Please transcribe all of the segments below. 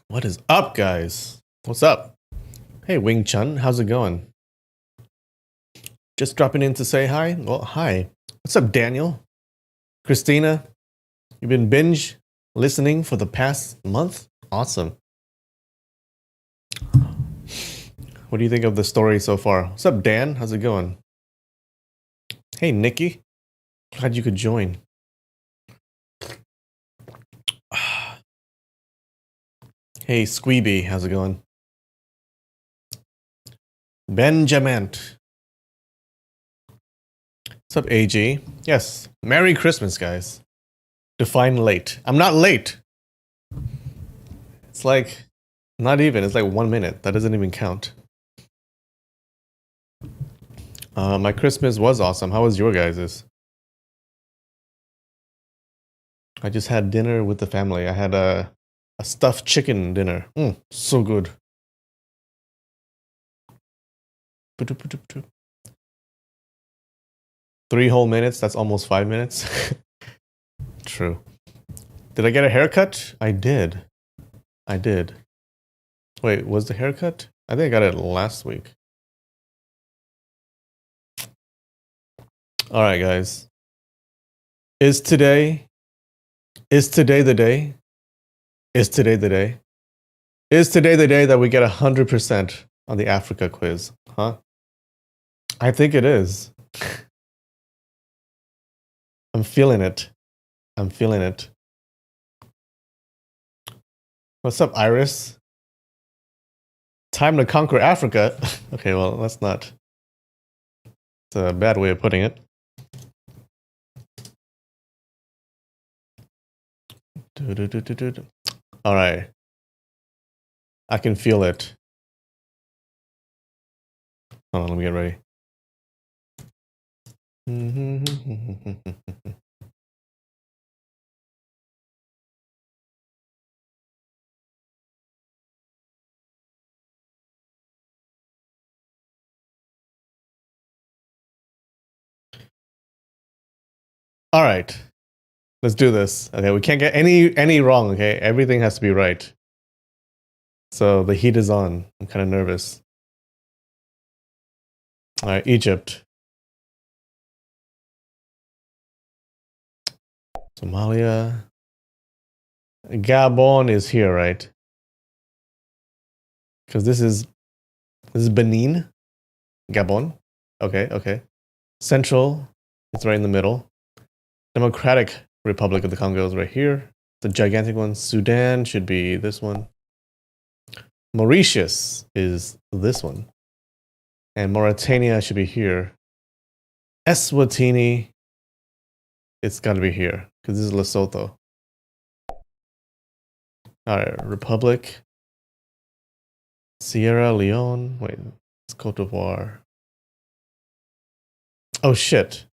What is up, guys? What's up? Hey, Wing Chun, how's it going? Just dropping in to say hi? Well, hi. What's up, Daniel? Christina, you've been binge listening for the past month? Awesome. What do you think of the story so far? What's up, Dan? How's it going? Hey, Nikki. Glad you could join. Hey, Squeeby, how's it going? Benjamin. What's up, AG? Yes, Merry Christmas, guys. Define late. I'm not late. It's like, not even. It's like 1 minute. That doesn't even count. My Christmas was awesome. How was your guys's? I just had dinner with the family. I had a stuffed chicken dinner. So good. 3 whole minutes. That's almost 5 minutes. True. Did I get a haircut? I did. Wait, was the haircut? I think I got it last week. All right, guys. Is today the day? Is today the day? Is today the day that we get 100% on the Africa quiz? Huh? I think it is. I'm feeling it. What's up, Iris? Time to conquer Africa. Okay, well, that's not. It's a bad way of putting it. All right. I can feel it. Hold on, let me get ready. All right. Let's do this. Okay, we can't get any wrong, okay? Everything has to be right. So the heat is on. I'm kind of nervous. All right, Egypt. Somalia. Gabon is here, right? Because this is Benin. Gabon. Okay. Central, it's right in the middle. Democratic Republic of the Congo is right here. The gigantic one. Sudan should be this one. Mauritius is this one. And Mauritania should be here. Eswatini, it's got to be here because this is Lesotho. All right, Republic. Sierra Leone. Wait, it's Cote d'Ivoire. Oh shit.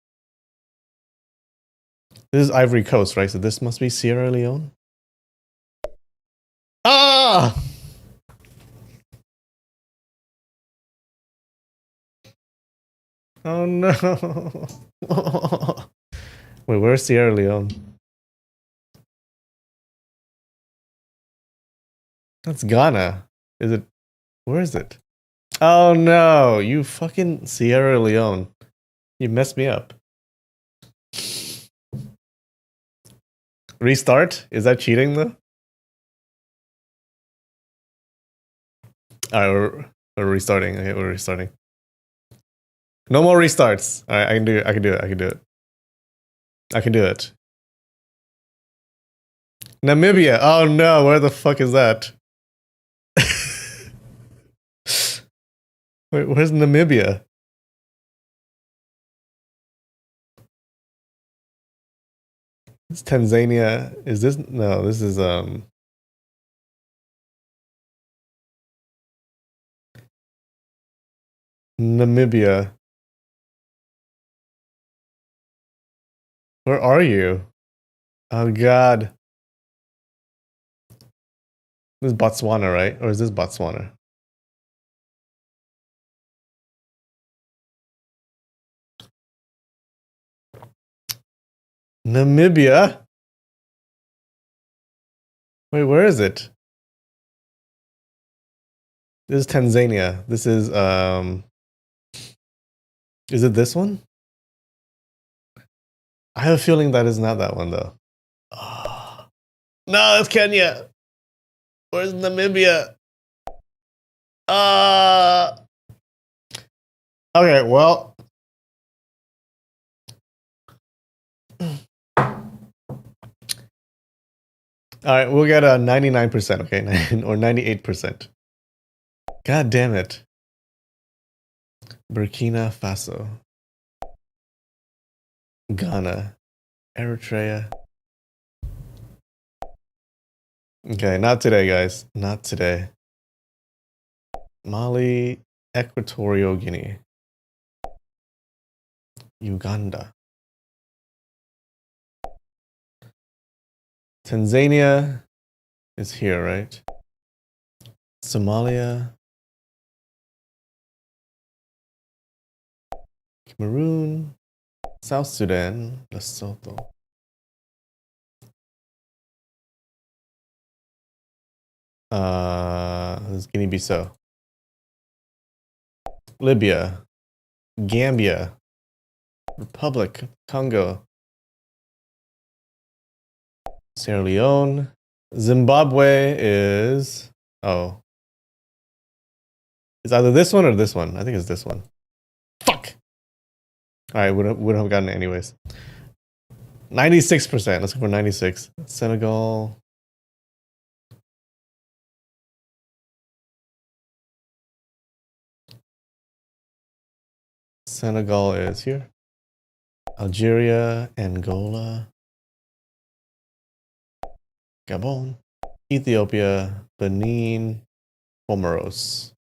This is Ivory Coast, right? So this must be Sierra Leone. Ah! Oh no. Wait, where's Sierra Leone? That's Ghana. Is it? Where is it? Oh no, you fucking Sierra Leone. You messed me up. Restart? Is that cheating though? Alright, we're restarting. Okay, we're restarting. No more restarts. Alright, I can do it. Namibia. Oh no, where the fuck is that? Wait, where's Namibia? It's Tanzania. Is this? No, this is Namibia. Where are you? Oh god. This is Botswana, right? Or is this Botswana? Namibia? Wait, where is it? This is Tanzania. This is it this one? I have a feeling that is not that one though. Oh. No, it's Kenya. Where's Namibia? Okay, well. All right, we'll get a 99%, okay? Or 98%. God damn it. Burkina Faso. Ghana. Eritrea. Okay, not today, guys. Not today. Mali, Equatorial Guinea. Uganda. Tanzania is here, right? Somalia. Cameroon. South Sudan. Lesotho. This is Guinea-Bissau. Libya. Gambia. Republic of Congo. Sierra Leone. Zimbabwe is... Oh. It's either this one or this one. I think it's this one. Fuck! Alright, wouldn't have gotten it anyways. 96%. Let's go for 96. Senegal. Senegal is here. Algeria, Angola. Gabon. Ethiopia, Benin, Comoros.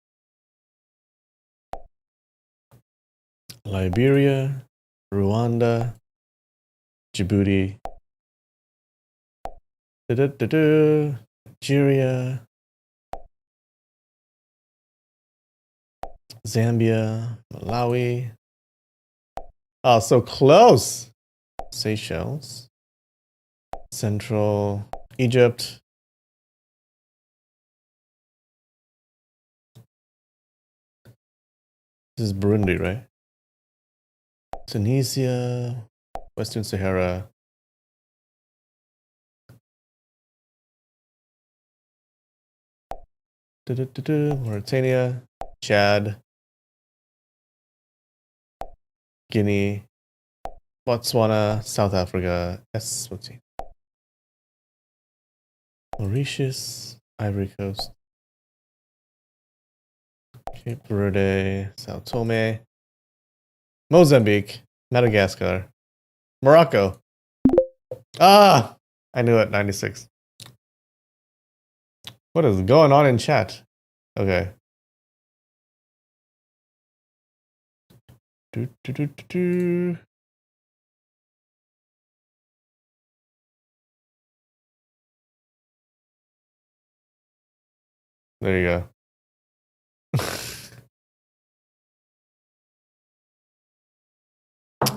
Liberia, Rwanda, Djibouti, Nigeria, Zambia, Malawi. Oh, so close. Seychelles, Central Egypt. This is Burundi, right? Tunisia, Western Sahara. Mauritania, Chad, Guinea, Botswana, South Africa, Eswatini, Mauritius, Ivory Coast, Cape Verde, Sao Tome, Mozambique, Madagascar, Morocco. Ah, I knew it. 96. What is going on in chat? Okay. There you go.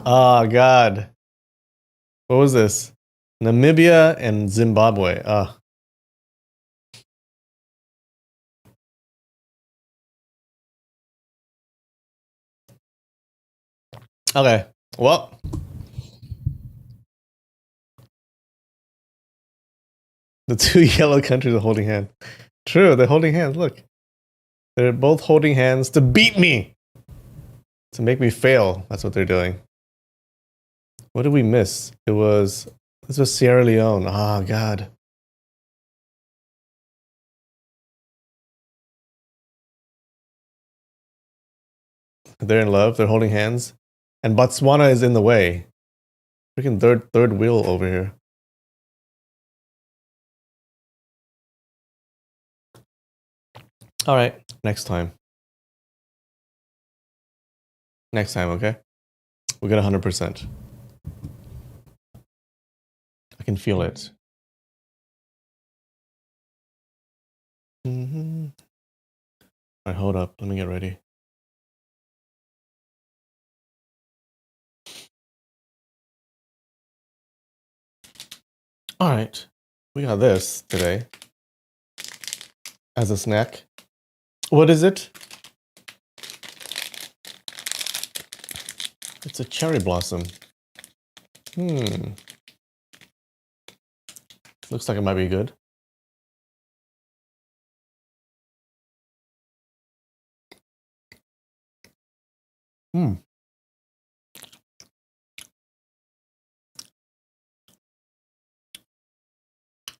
Oh, God. What was this? Namibia and Zimbabwe. Okay. Well. The two yellow countries are holding hands. True, they're holding hands. Look. They're both holding hands to beat me. To make me fail. That's what they're doing. What did we miss? This was Sierra Leone. Oh, God. They're in love. They're holding hands. And Botswana is in the way. Freaking third wheel over here. All right. Next time. Next time, okay? We got 100%. I can feel it. All right, hold up. Let me get ready. All right. We got this today as a snack. What is it? It's a cherry blossom. Looks like it might be good.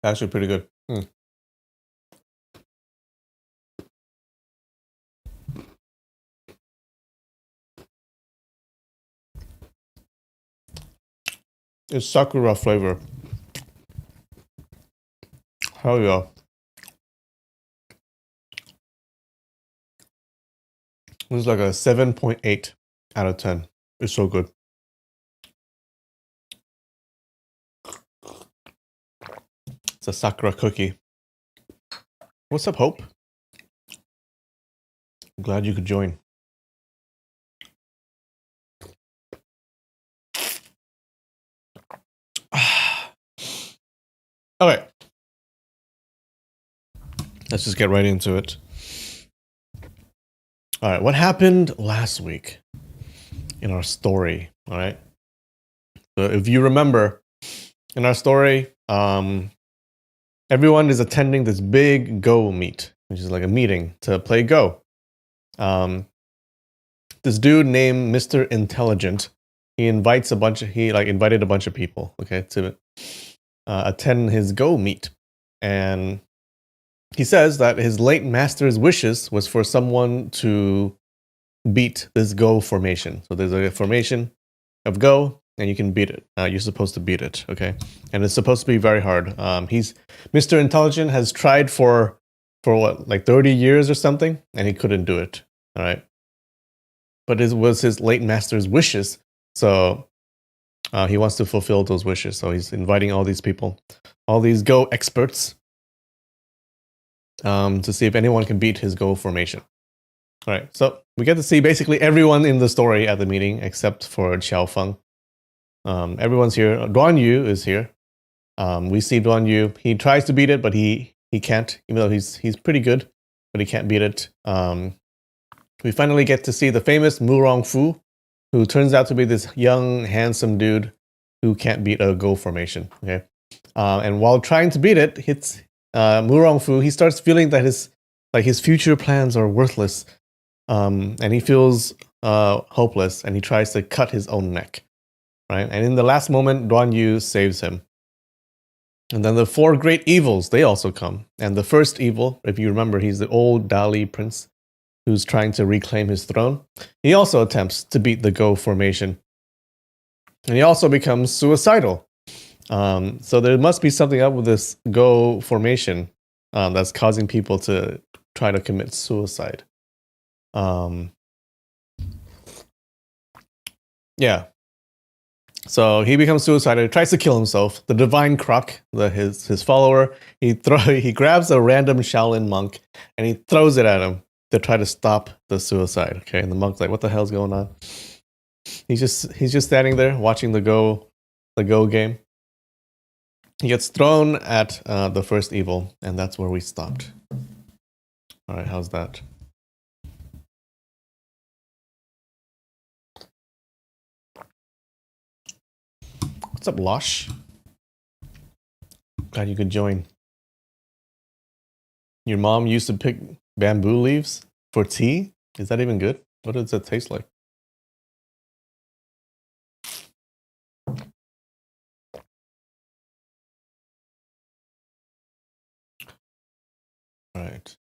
Actually pretty good. It's sakura flavor. Hell yeah. This is like a 7.8 out of 10. It's so good. It's a sakura cookie. What's up, Hope? I'm glad you could join. Okay. Let's just get right into it. All right, what happened last week in our story? All right. So if you remember, in our story, everyone is attending this big Go meet, which is like a meeting to play Go. This dude named Mr. Intelligent, he invited a bunch of people, okay, to attend his Go meet, and he says that his late master's wishes was for someone to beat this Go formation. So there's a formation of Go, and you can beat it. You're supposed to beat it, okay? And it's supposed to be very hard. Mr. Intelligent has tried for what, like 30 years or something, and he couldn't do it. All right, but it was his late master's wishes, so he wants to fulfill those wishes. So he's inviting all these people, all these Go experts, to see if anyone can beat his Go formation. All right, so we get to see basically everyone in the story at the meeting except for Xiao Feng. Everyone's here. Duan Yu is here. We see Duan Yu. He tries to beat it, but he can't. Even though he's pretty good, but he can't beat it. We finally get to see the famous Mu Rongfu, who turns out to be this young, handsome dude who can't beat a Go formation. Okay, and while trying to beat it, hits Mu Rongfu. He starts feeling that his future plans are worthless. And he feels hopeless, and he tries to cut his own neck, right? And in the last moment, Duan Yu saves him. And then the four great evils, they also come. And the first evil, if you remember, he's the old Dali prince who's trying to reclaim his throne. He also attempts to beat the Go formation. And he also becomes suicidal. So there must be something up with this Go formation that's causing people to try to commit suicide. Yeah. So he becomes suicidal. He tries to kill himself. The divine croc, his follower, he grabs a random Shaolin monk and he throws it at him to try to stop the suicide. Okay, and the monk's like, "What the hell's going on?" He's just standing there watching the Go game. He gets thrown at the first evil, and that's where we stopped. All right, how's that? What's up, Losh? Glad you could join. Your mom used to pick bamboo leaves for tea? Is that even good? What does it taste like? All right.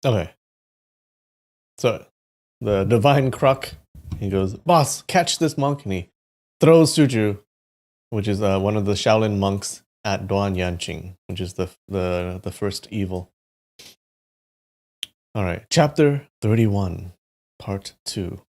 Okay. So the divine croc. He goes, "Boss, catch this monk," and he throws Suju, which is one of the Shaolin monks, at Duan Yanqing, which is the first evil. All right, chapter 31, part 2.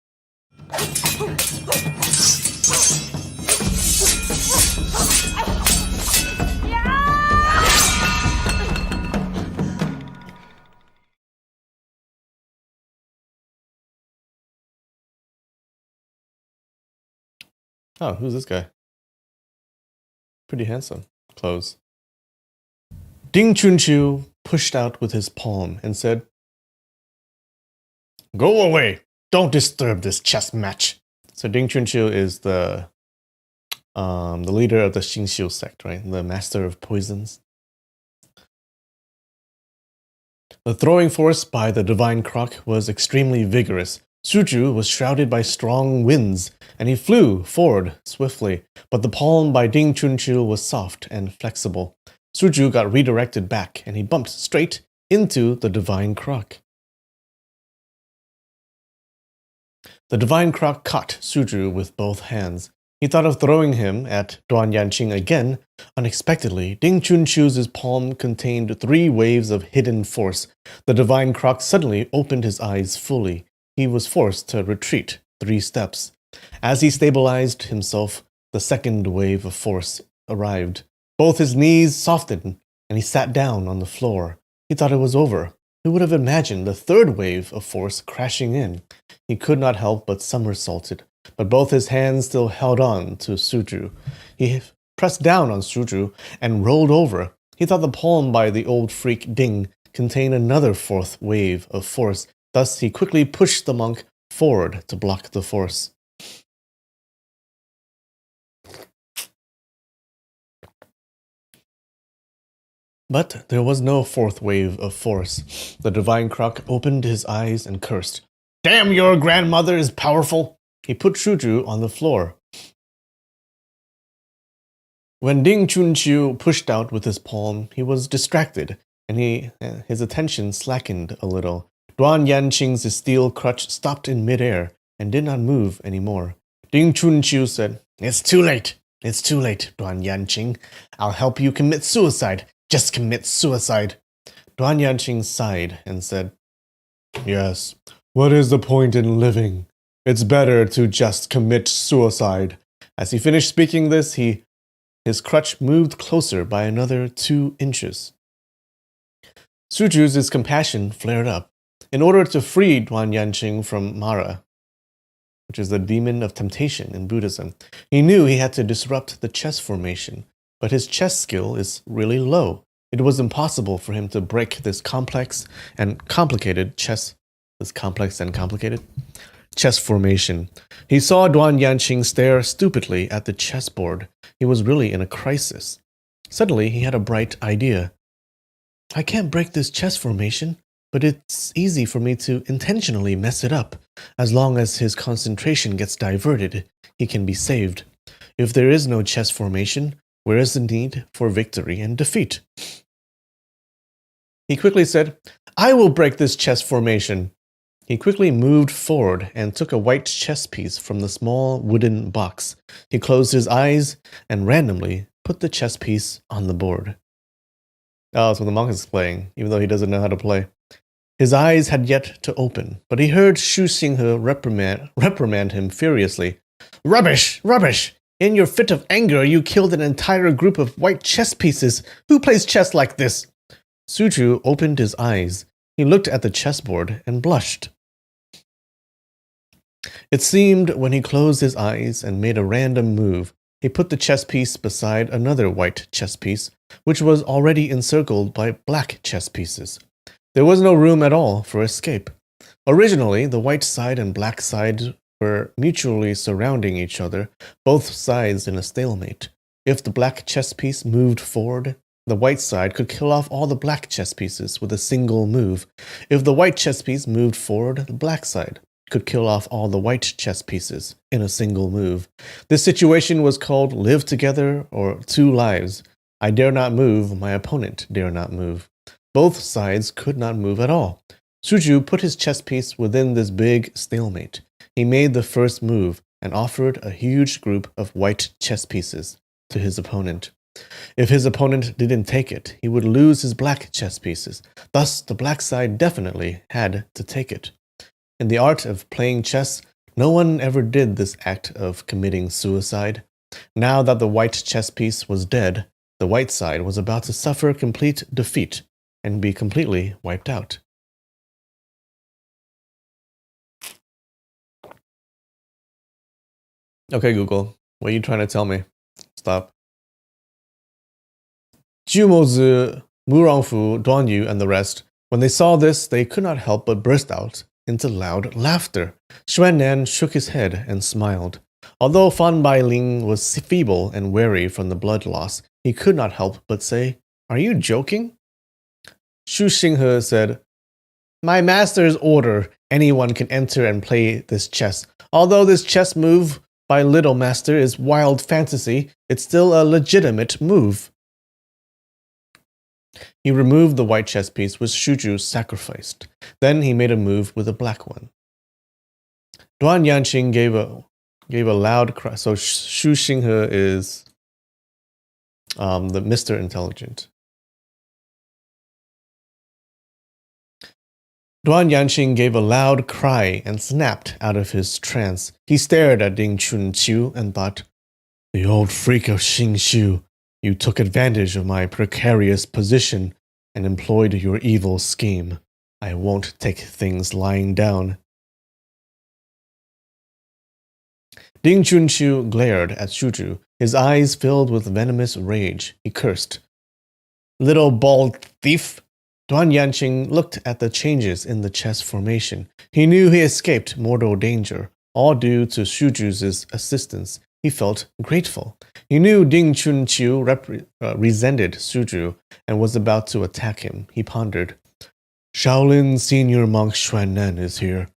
Oh, who's this guy? Pretty handsome. Clothes. Ding Chunqiu pushed out with his palm and said, "Go away! Don't disturb this chess match." So Ding Chunqiu is the leader of the Xingxiu sect, right? The master of poisons. The throwing force by the divine croc was extremely vigorous. Suju was shrouded by strong winds, and he flew forward swiftly, but the palm by Ding Chunqiu was soft and flexible. Suju got redirected back, and he bumped straight into the divine croc. The divine croc caught Suju with both hands. He thought of throwing him at Duan Yanqing again. Unexpectedly, Ding Chunqiu's palm contained 3 waves of hidden force. The divine croc suddenly opened his eyes fully. He was forced to retreat 3 steps. As he stabilized himself, the second wave of force arrived. Both his knees softened, and he sat down on the floor. He thought it was over. Who would have imagined the third wave of force crashing in? He could not help but somersaulted, but both his hands still held on to Suju. He pressed down on Suju and rolled over. He thought the palm by the old freak Ding contained another 4th wave of force. Thus, he quickly pushed the monk forward to block the force. But there was no 4th wave of force. The divine croc opened his eyes and cursed. "Damn, your grandmother is powerful!" He put Suju on the floor. When Ding Chunqiu pushed out with his palm, he was distracted, and his attention slackened a little. Duan Yanqing's steel crutch stopped in midair and did not move anymore. Ding Chunqiu said, "It's too late. It's too late, Duan Yanqing. I'll help you commit suicide. Just commit suicide." Duan Yanqing sighed and said, "Yes, what is the point in living? It's better to just commit suicide." As he finished speaking this, his crutch moved closer by another 2 inches. Suju's compassion flared up. In order to free Duan Yanqing from Mara, which is the demon of temptation in Buddhism, he knew he had to disrupt the chess formation. But his chess skill is really low. It was impossible for him to break this complex and complicated chess formation. He saw Duan Yanqing stare stupidly at the chessboard. He was really in a crisis. Suddenly, he had a bright idea. "I can't break this chess formation, but it's easy for me to intentionally mess it up. As long as his concentration gets diverted, he can be saved. If there is no chess formation, where is the need for victory and defeat?" He quickly said, "I will break this chess formation." He quickly moved forward and took a white chess piece from the small wooden box. He closed his eyes and randomly put the chess piece on the board. Oh, so the monk is playing, even though he doesn't know how to play. His eyes had yet to open, but he heard Xu Xinghe reprimand him furiously. "Rubbish! Rubbish! In your fit of anger, you killed an entire group of white chess pieces. Who plays chess like this?" Suju opened his eyes. He looked at the chessboard and blushed. It seemed when he closed his eyes and made a random move, he put the chess piece beside another white chess piece, which was already encircled by black chess pieces. There was no room at all for escape. Originally, the white side and black side were mutually surrounding each other, both sides in a stalemate. If the black chess piece moved forward, the white side could kill off all the black chess pieces with a single move. If the white chess piece moved forward, the black side could kill off all the white chess pieces in a single move. This situation was called live together or 2 lives. I dare not move, my opponent dare not move. Both sides could not move at all. Suju put his chess piece within this big stalemate. He made the first move and offered a huge group of white chess pieces to his opponent. If his opponent didn't take it, he would lose his black chess pieces. Thus, the black side definitely had to take it. In the art of playing chess, no one ever did this act of committing suicide. Now that the white chess piece was dead, the white side was about to suffer complete defeat and be completely wiped out. Okay, Google, what are you trying to tell me? Stop. Jumozu, Murongfu, Duanyu, and the rest, when they saw this, they could not help but burst out into loud laughter. Xuannan shook his head and smiled. Although Fan Bailing was feeble and weary from the blood loss, he could not help but say, "Are you joking?" Xu Xinghe said, "My master's order, anyone can enter and play this chess. Although this chess move by Little Master is wild fantasy, it's still a legitimate move." He removed the white chess piece which Shuju sacrificed. Then he made a move with a black one. Duan Yanqing gave a loud cry. So Xu Xinghe is the Mr. Intelligent. Duan Yanqing gave a loud cry and snapped out of his trance. He stared at Ding Chunqiu and thought, "The old freak of Xing Xiu, you took advantage of my precarious position and employed your evil scheme. I won't take things lying down." Ding Chunqiu glared at Shuju, his eyes filled with venomous rage. He cursed. "Little bald thief!" Duan Yanqing looked at the changes in the chess formation. He knew he escaped mortal danger, all due to Shuju's assistance. He felt grateful. He knew Ding Chunqiu resented Shuju and was about to attack him. He pondered. "Shaolin senior monk Xuannan is here.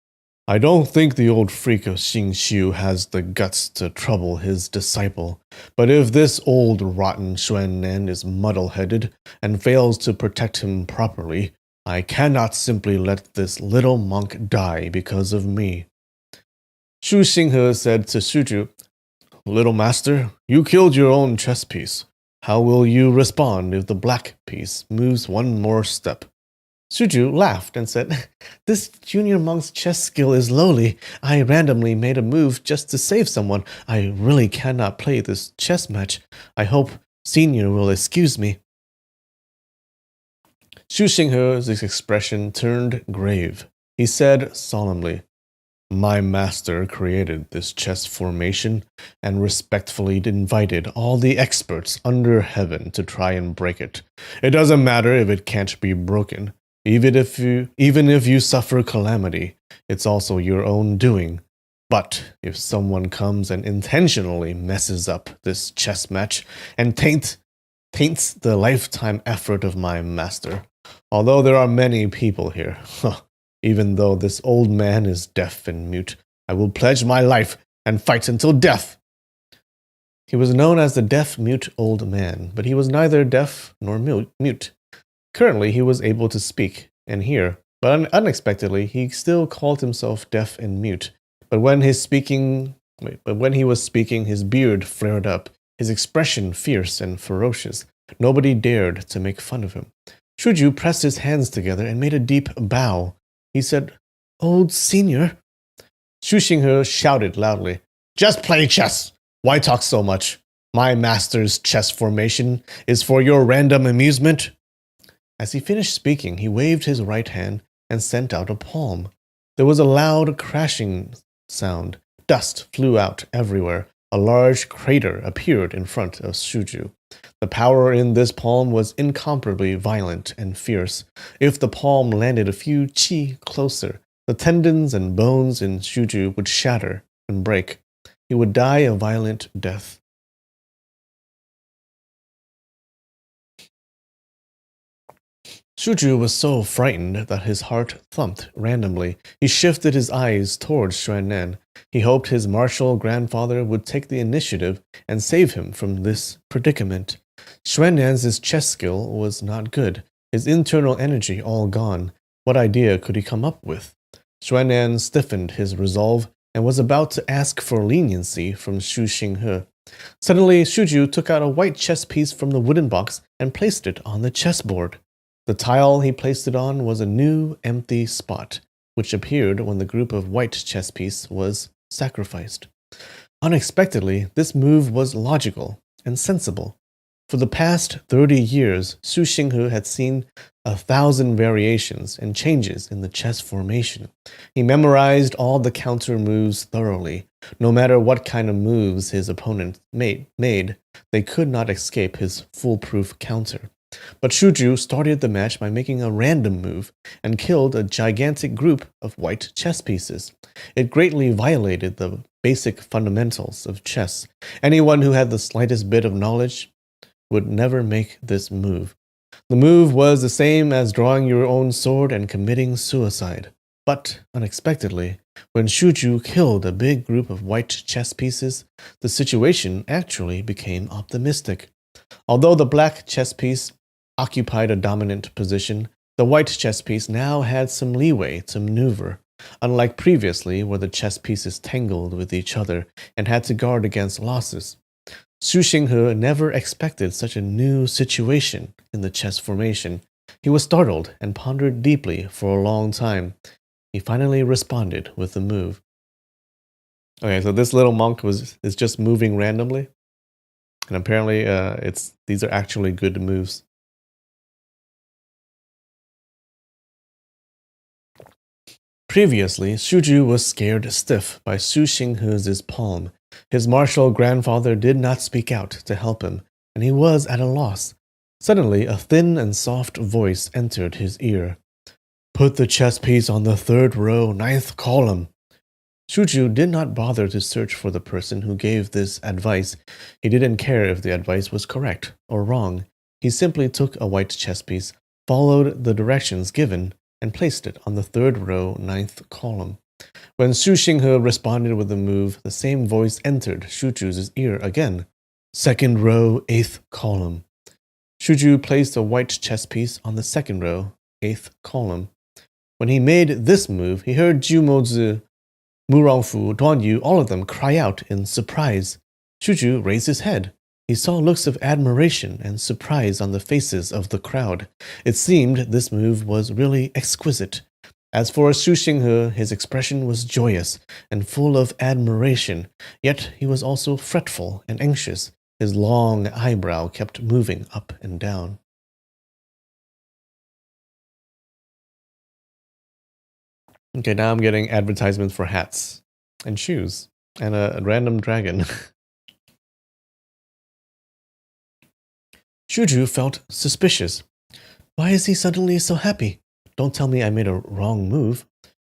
I don't think the old freak of Xing Xiu has the guts to trouble his disciple. But if this old rotten Xuannan is muddle-headed and fails to protect him properly, I cannot simply let this little monk die because of me." Xu Xinghe said to Shuju, "Little master, you killed your own chess piece. How will you respond if the black piece moves one more step?" Suju laughed and said, "This junior monk's chess skill is lowly. I randomly made a move just to save someone. I really cannot play this chess match. I hope senior will excuse me." Xu Xinghe's expression turned grave. He said solemnly, "My master created this chess formation and respectfully invited all the experts under heaven to try and break it. It doesn't matter if it can't be broken. Even if you suffer calamity, it's also your own doing. But if someone comes and intentionally messes up this chess match and taints the lifetime effort of my master, although there are many people here, even though this old man is deaf and mute, I will pledge my life and fight until death." He was known as the deaf-mute old man, but he was neither deaf nor mute. Currently, he was able to speak and hear, but unexpectedly, he still called himself deaf and mute. But when he was speaking, his beard flared up, his expression fierce and ferocious. Nobody dared to make fun of him. Shuju pressed his hands together and made a deep bow. He said, "Old senior." Xu Xinghe shouted loudly, "Just play chess! Why talk so much? My master's chess formation is for your random amusement." As he finished speaking, he waved his right hand and sent out a palm. There was a loud crashing sound. Dust flew out everywhere. A large crater appeared in front of Shuju. The power in this palm was incomparably violent and fierce. If the palm landed a few chi closer, the tendons and bones in Shuju would shatter and break. He would die a violent death. Shuju was so frightened that his heart thumped randomly. He shifted his eyes towards Xuannan. He hoped his martial grandfather would take the initiative and save him from this predicament. Xuannan's chess skill was not good, his internal energy all gone. What idea could he come up with? Xuan'an stiffened his resolve and was about to ask for leniency from Xu Xinghe. Suddenly, Shuju took out a white chess piece from the wooden box and placed it on the chessboard. The tile he placed it on was a new, empty spot, which appeared when the group of white chess piece was sacrificed. Unexpectedly, this move was logical and sensible. For the past 30 years, Xu Xinghe had seen 1,000 variations and changes in the chess formation. He memorized all the counter moves thoroughly. No matter what kind of moves his opponent made, they could not escape his foolproof counter. But Shuju started the match by making a random move and killed a gigantic group of white chess pieces. It greatly violated the basic fundamentals of chess. Anyone who had the slightest bit of knowledge would never make this move. The move was the same as drawing your own sword and committing suicide. But, unexpectedly, when Shuju killed a big group of white chess pieces, the situation actually became optimistic. Although the black chess piece occupied a dominant position, the white chess piece now had some leeway to maneuver, unlike previously where the chess pieces tangled with each other and had to guard against losses. Xu Xinghe never expected such a new situation in the chess formation. He was startled and pondered deeply for a long time. He finally responded with the move. Okay, so this little monk is just moving randomly, and apparently these are actually good moves. Previously, Shuju was scared stiff by Xu Xinghe's palm. His martial grandfather did not speak out to help him, and he was at a loss. Suddenly, a thin and soft voice entered his ear. "Put the chess piece on the 3rd row, 9th column." Shuju did not bother to search for the person who gave this advice. He didn't care if the advice was correct or wrong. He simply took a white chess piece, followed the directions given, and placed it on the 3rd row, 9th column. When Xu Xinghe responded with the move, the same voice entered Shuju's ear again. 2nd row, 8th column. Shuju placed a white chess piece on the 2nd row, 8th column. When he made this move, he heard Ju Mozi, Mu Rongfu, Duan Yu, all of them cry out in surprise. Shuju raised his head. He saw looks of admiration and surprise on the faces of the crowd. It seemed this move was really exquisite. As for Xu Xinghe, his expression was joyous and full of admiration, yet he was also fretful and anxious. His long eyebrow kept moving up and down. Okay, now I'm getting advertisements for hats and shoes and a random dragon. Shuju felt suspicious. Why is he suddenly so happy? Don't tell me I made a wrong move.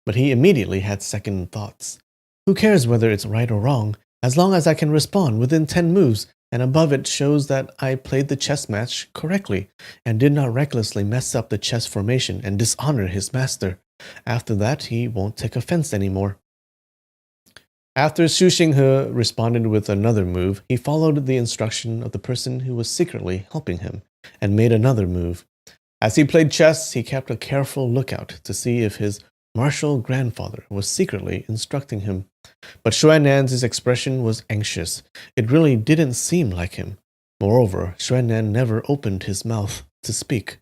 But he immediately had second thoughts. Who cares whether it's right or wrong, as long as I can respond within 10 moves, and above it shows that I played the chess match correctly, and did not recklessly mess up the chess formation and dishonor his master. After that, he won't take offense anymore. After Xu Xinghe responded with another move, he followed the instruction of the person who was secretly helping him, and made another move. As he played chess, he kept a careful lookout to see if his martial grandfather was secretly instructing him. But Xuan'an's expression was anxious. It really didn't seem like him. Moreover, Xuan'an never opened his mouth to speak.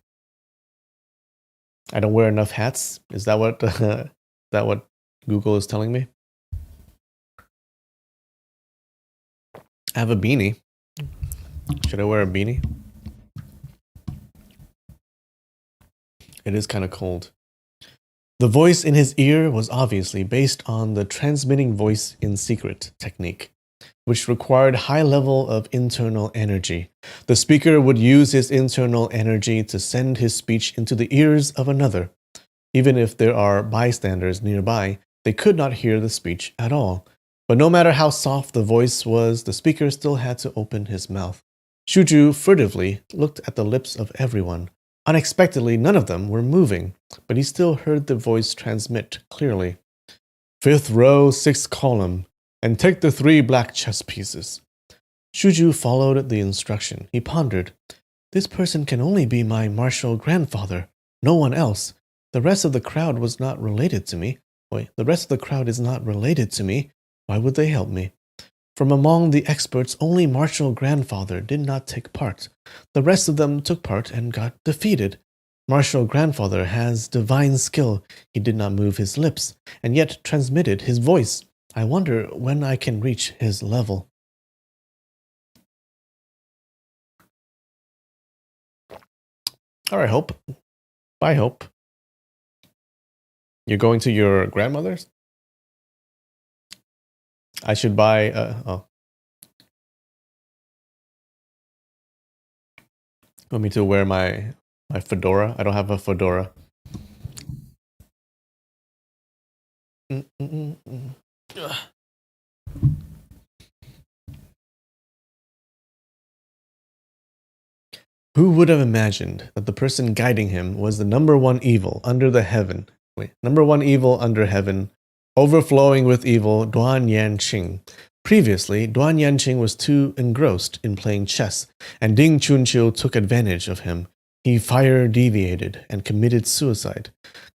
I don't wear enough hats? Is that what Google is telling me? I have a beanie. Should I wear a beanie? It is kind of cold. The voice in his ear was obviously based on the transmitting voice in secret technique, which required high level of internal energy. The speaker would use his internal energy to send his speech into the ears of another. Even if there are bystanders nearby, they could not hear the speech at all. But no matter how soft the voice was, the speaker still had to open his mouth. Shuju furtively looked at the lips of everyone. Unexpectedly, none of them were moving, but he still heard the voice transmit clearly. 5th row, 6th column, and take the 3 black chess pieces. Shuju followed the instruction. He pondered. This person can only be my martial grandfather, no one else. The rest of the crowd was not related to me. The rest of the crowd is not related to me. Why would they help me? From among the experts, only Martial Grandfather did not take part. The rest of them took part and got defeated. Martial Grandfather has divine skill. He did not move his lips, and yet transmitted his voice. I wonder when I can reach his level. All right, Hope. Bye, Hope. You're going to your grandmother's? I should buy. Want me to wear my fedora? I don't have a fedora. Who would have imagined that the person guiding him was the number one evil under the heaven? Number one evil under heaven, overflowing with evil, Duan Yanqing. Previously, Duan Yanqing was too engrossed in playing chess, and Ding Chunqiu took advantage of him. He fire-deviated and committed suicide.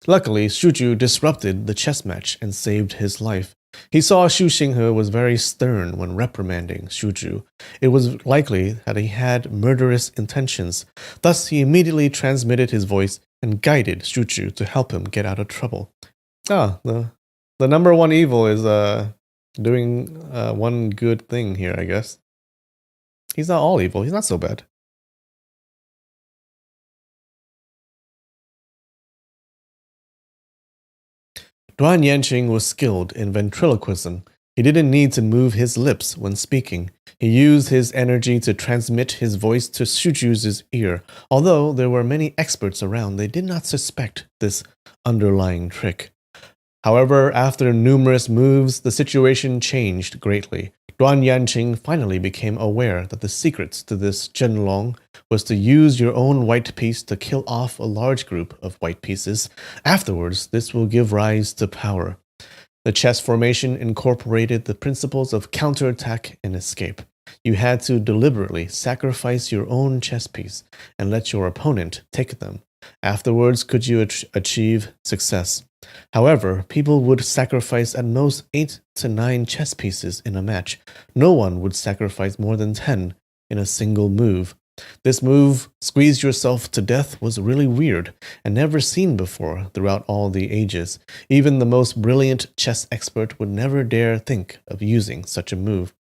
Luckily, Shuju disrupted the chess match and saved his life. He saw Xu Xinghe was very stern when reprimanding Shuju. It was likely that he had murderous intentions. Thus, he immediately transmitted his voice and guided Shuju to help him get out of trouble. The number one evil is doing one good thing here, I guess. He's not all evil. He's not so bad. Duan Yanqing was skilled in ventriloquism. He didn't need to move his lips when speaking. He used his energy to transmit his voice to Shuju's ear. Although there were many experts around, they did not suspect this underlying trick. However, after numerous moves, the situation changed greatly. Duan Yanqing finally became aware that the secret to this Zhenlong was to use your own white piece to kill off a large group of white pieces. Afterwards, this will give rise to power. The chess formation incorporated the principles of counterattack and escape. You had to deliberately sacrifice your own chess piece and let your opponent take them. Afterwards, could you achieve success? However, people would sacrifice at most 8 to 9 chess pieces in a match. No one would sacrifice more than 10 in a single move. This move, squeeze yourself to death, was really weird and never seen before throughout all the ages. Even the most brilliant chess expert would never dare think of using such a move.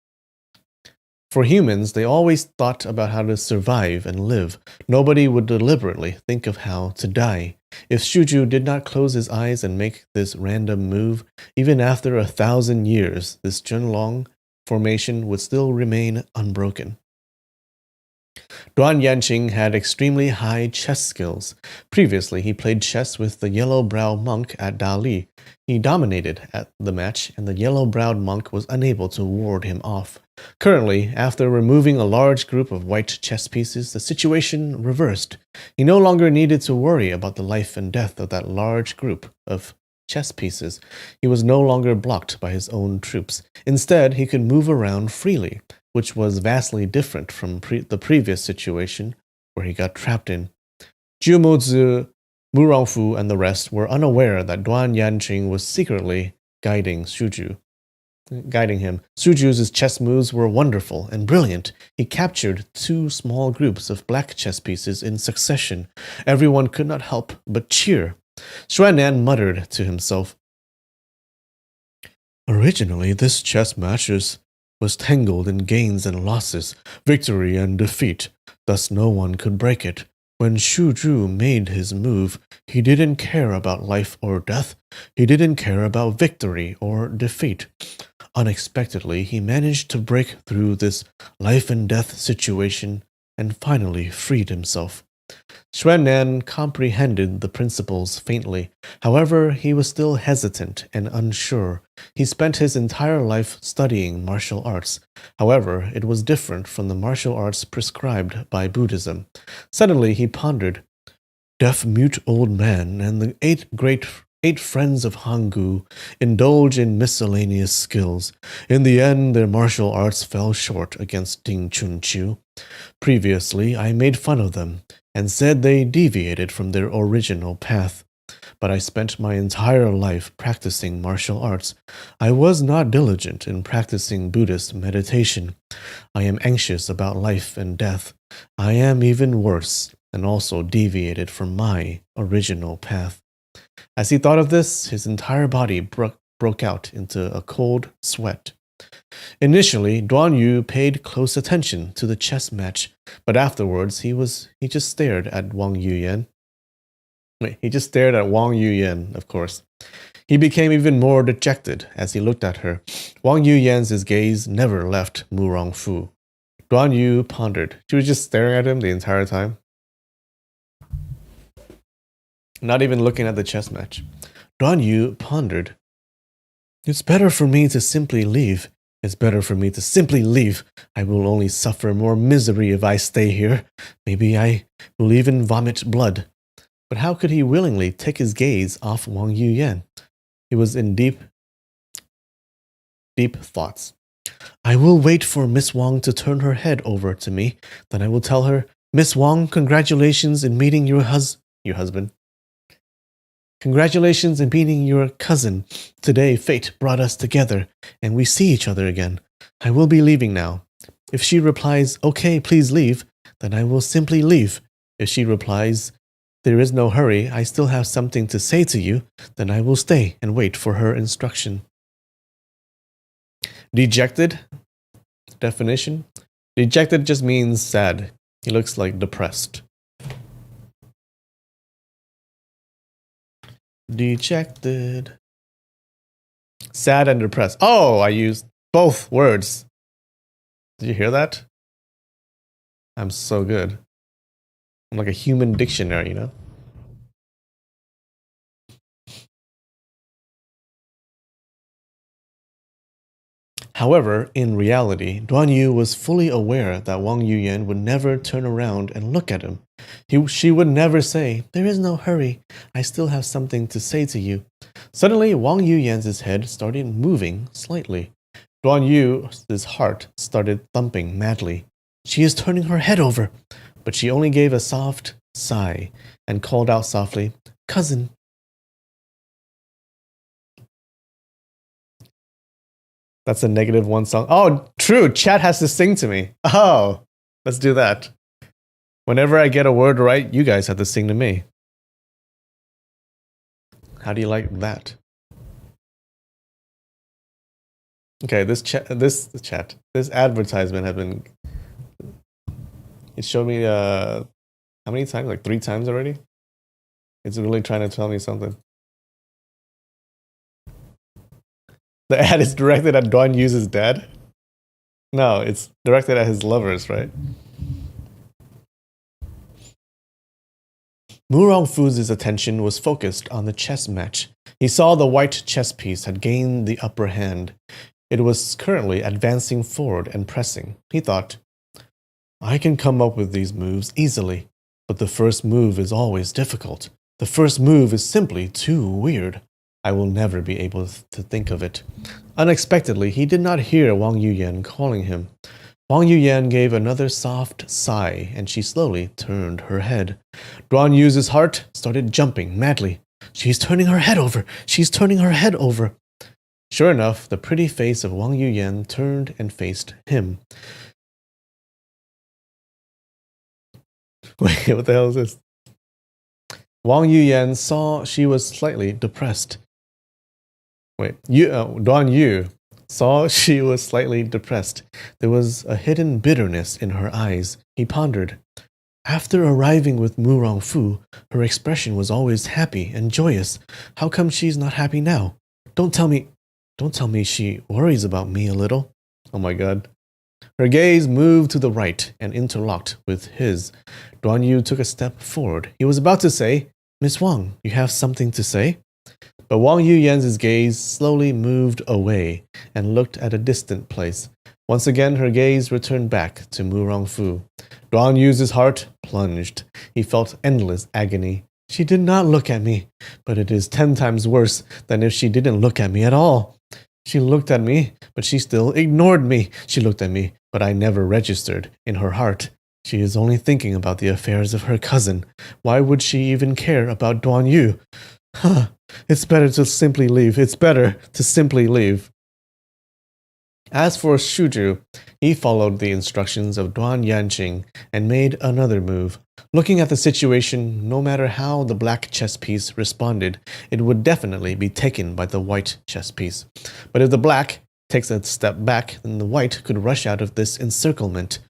For humans, they always thought about how to survive and live. Nobody would deliberately think of how to die. If Shuju did not close his eyes and make this random move, even after 1,000 years, this Zhenlong formation would still remain unbroken. Duan Yanqing had extremely high chess skills. Previously, he played chess with the yellow-browed monk at Dali. He dominated at the match, and the yellow-browed monk was unable to ward him off. Currently, after removing a large group of white chess pieces, the situation reversed. He no longer needed to worry about the life and death of that large group of chess pieces. He was no longer blocked by his own troops. Instead, he could move around freely, which was vastly different from the previous situation where he got trapped in. Jiu Mozi, Mu Rongfu, and the rest were unaware that Duan Yanqing was secretly guiding him. Suju's chess moves were wonderful and brilliant. He captured 2 small groups of black chess pieces in succession. Everyone could not help but cheer. Xuan'an muttered to himself, "Originally, this chess match was tangled in gains and losses, victory and defeat. Thus no one could break it. When Shuju made his move, he didn't care about life or death. He didn't care about victory or defeat. Unexpectedly, he managed to break through this life and death situation and finally freed himself." Xuan'an comprehended the principles faintly. However, he was still hesitant and unsure. He spent his entire life studying martial arts. However, it was different from the martial arts prescribed by Buddhism. Suddenly, he pondered, "Deaf-mute old man and the eight friends of Hanggu indulge in miscellaneous skills. In the end, their martial arts fell short against Ding Chunqiu. Previously, I made fun of them and said they deviated from their original path. but I spent my entire life practicing martial arts. I was not diligent in practicing Buddhist meditation. I am anxious about life and death. I am even worse, and also deviated from my original path. As he thought of this, his entire body broke out into a cold sweat. Initially, Duan Yu paid close attention to the chess match, but afterwards he just stared at Wang Yuyan. He just stared at Wang Yuyan, of course. He became even more dejected as he looked at her. Wang Yuyan's gaze never left Mu Rongfu. Duan Yu pondered. She was just staring at him the entire time. Not even looking at the chess match. Duan Yu pondered. It's better for me to simply leave. It's better for me to simply leave. I will only suffer more misery if I stay here. Maybe I will even vomit blood. But how could he willingly take his gaze off Wang Yuyan? He was in deep thoughts. I will wait for Miss Wang to turn her head over to me. Then I will tell her, Miss Wang, congratulations in meeting your husband. Congratulations in meeting your cousin. Today, fate brought us together, and we see each other again. I will be leaving now. If she replies, okay, please leave, then I will simply leave. If she replies, there is no hurry, I still have something to say to you, then I will stay and wait for her instruction. Dejected? Definition? Dejected just means sad. He looks like depressed. Dejected. Sad and depressed. Oh, I used both words. Did you hear that? I'm so good. I'm like a human dictionary, you know? However, in reality, Duan Yu was fully aware that Wang Yuyan would never turn around and look at him. She would never say, there is no hurry, I still have something to say to you. Suddenly, Wang Yuyan's head started moving slightly. Duan Yu's heart started thumping madly. She is turning her head over. But she only gave a soft sigh and called out softly, cousin. That's a -1 song. Oh, true. Chat has to sing to me. Oh, let's do that. Whenever I get a word right, you guys have to sing to me. How do you like that? Okay, this advertisement has been. It showed me how many times? Like 3 times already. It's really trying to tell me something. The ad is directed at Duan Yu's dad? No, it's directed at his lovers, right? Mu Rongfu's attention was focused on the chess match. He saw the white chess piece had gained the upper hand. It was currently advancing forward and pressing. He thought, I can come up with these moves easily, but the first move is always difficult. The first move is simply too weird. I will never be able to think of it. Unexpectedly, he did not hear Wang Yuyan calling him. Wang Yuyan gave another soft sigh, and she slowly turned her head. Duan Yu's heart started jumping madly. She's turning her head over. She's turning her head over. Sure enough, the pretty face of Wang Yuyan turned and faced him. Wait, what the hell is this? Wang Yuyan saw she was slightly depressed. Duan Yu saw she was slightly depressed. There was a hidden bitterness in her eyes. He pondered. After arriving with Mu Rongfu, her expression was always happy and joyous. How come she's not happy now? Don't tell me she worries about me a little. Oh my god. Her gaze moved to the right and interlocked with his. Duan Yu took a step forward. He was about to say, Miss Wang, you have something to say? But Wang Yuyan's gaze slowly moved away and looked at a distant place. Once again, her gaze returned back to Mu Rongfu. Duan Yu's heart plunged. He felt endless agony. She did not look at me, but it is 10 times worse than if she didn't look at me at all. She looked at me, but she still ignored me. She looked at me, but I never registered in her heart. She is only thinking about the affairs of her cousin. Why would she even care about Duan Yu? Huh, it's better to simply leave. It's better to simply leave. As for Shuju, he followed the instructions of Duan Yanqing and made another move. Looking at the situation, no matter how the black chess piece responded, it would definitely be taken by the white chess piece. But if the black takes a step back, then the white could rush out of this encirclement.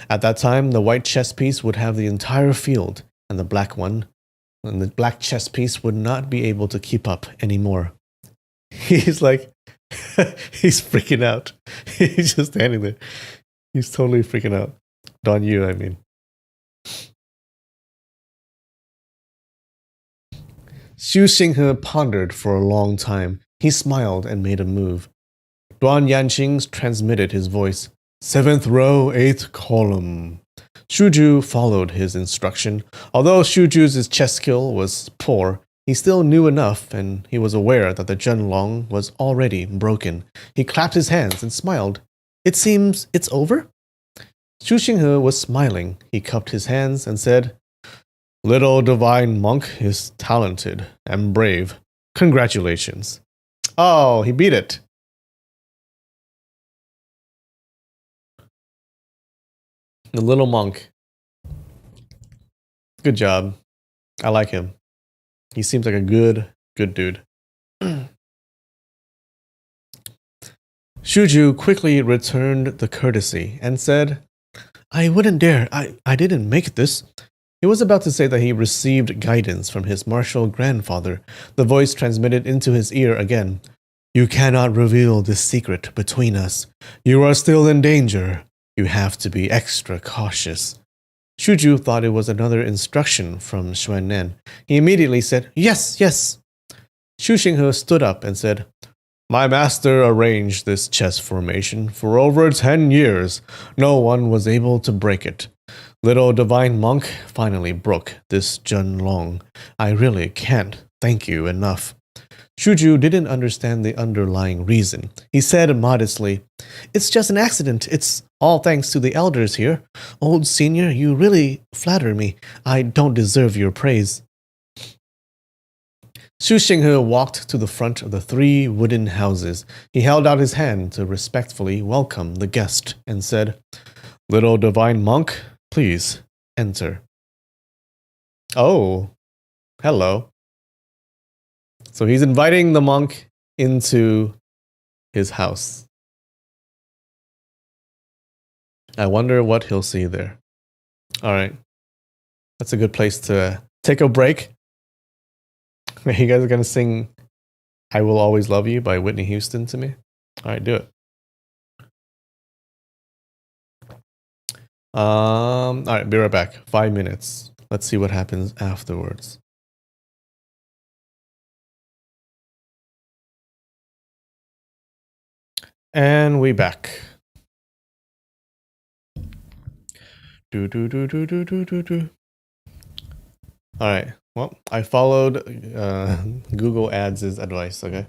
At that time, the white chess piece would have the entire field, and the black chess piece would not be able to keep up anymore. He's like, he's freaking out. He's just standing there. He's totally freaking out. Don Yu, I mean. Xu Xinghe pondered for a long time. He smiled and made a move. Duan Yanqing transmitted his voice. 7th row, 8th column. Shuju followed his instruction. Although Shuju's chess skill was poor, he still knew enough, and he was aware that the Zhenlong was already broken. He clapped his hands and smiled. It seems it's over? Xu Xinghe was smiling. He cupped his hands and said, Little divine monk is talented and brave. Congratulations. Oh, he beat it. The little monk. Good job. I like him. He seems like a good dude. Shuju quickly returned the courtesy and said, I wouldn't dare. I didn't make this. He was about to say that he received guidance from his martial grandfather. The voice transmitted into his ear again. You cannot reveal this secret between us. You are still in danger. You have to be extra cautious. Shuju thought it was another instruction from Xuan'an. He immediately said, Yes, yes. Xu Xinghe stood up and said, My master arranged this chess formation for over 10 years. No one was able to break it. Little divine monk finally broke this Zhenlong. I really can't thank you enough. Shuju didn't understand the underlying reason. He said modestly, It's just an accident. It's all thanks to the elders here. Old senior, you really flatter me. I don't deserve your praise. Xu Xinghe walked to the front of the 3 wooden houses. He held out his hand to respectfully welcome the guest and said, Little divine monk, please enter. Oh, hello. So he's inviting the monk into his house. I wonder what he'll see there. All right. That's a good place to take a break. You guys are going to sing I Will Always Love You by Whitney Houston to me? All right, do it. All right, be right back. 5 minutes. Let's see what happens afterwards. And we back. All right. Well, I followed Google Ads' advice, okay?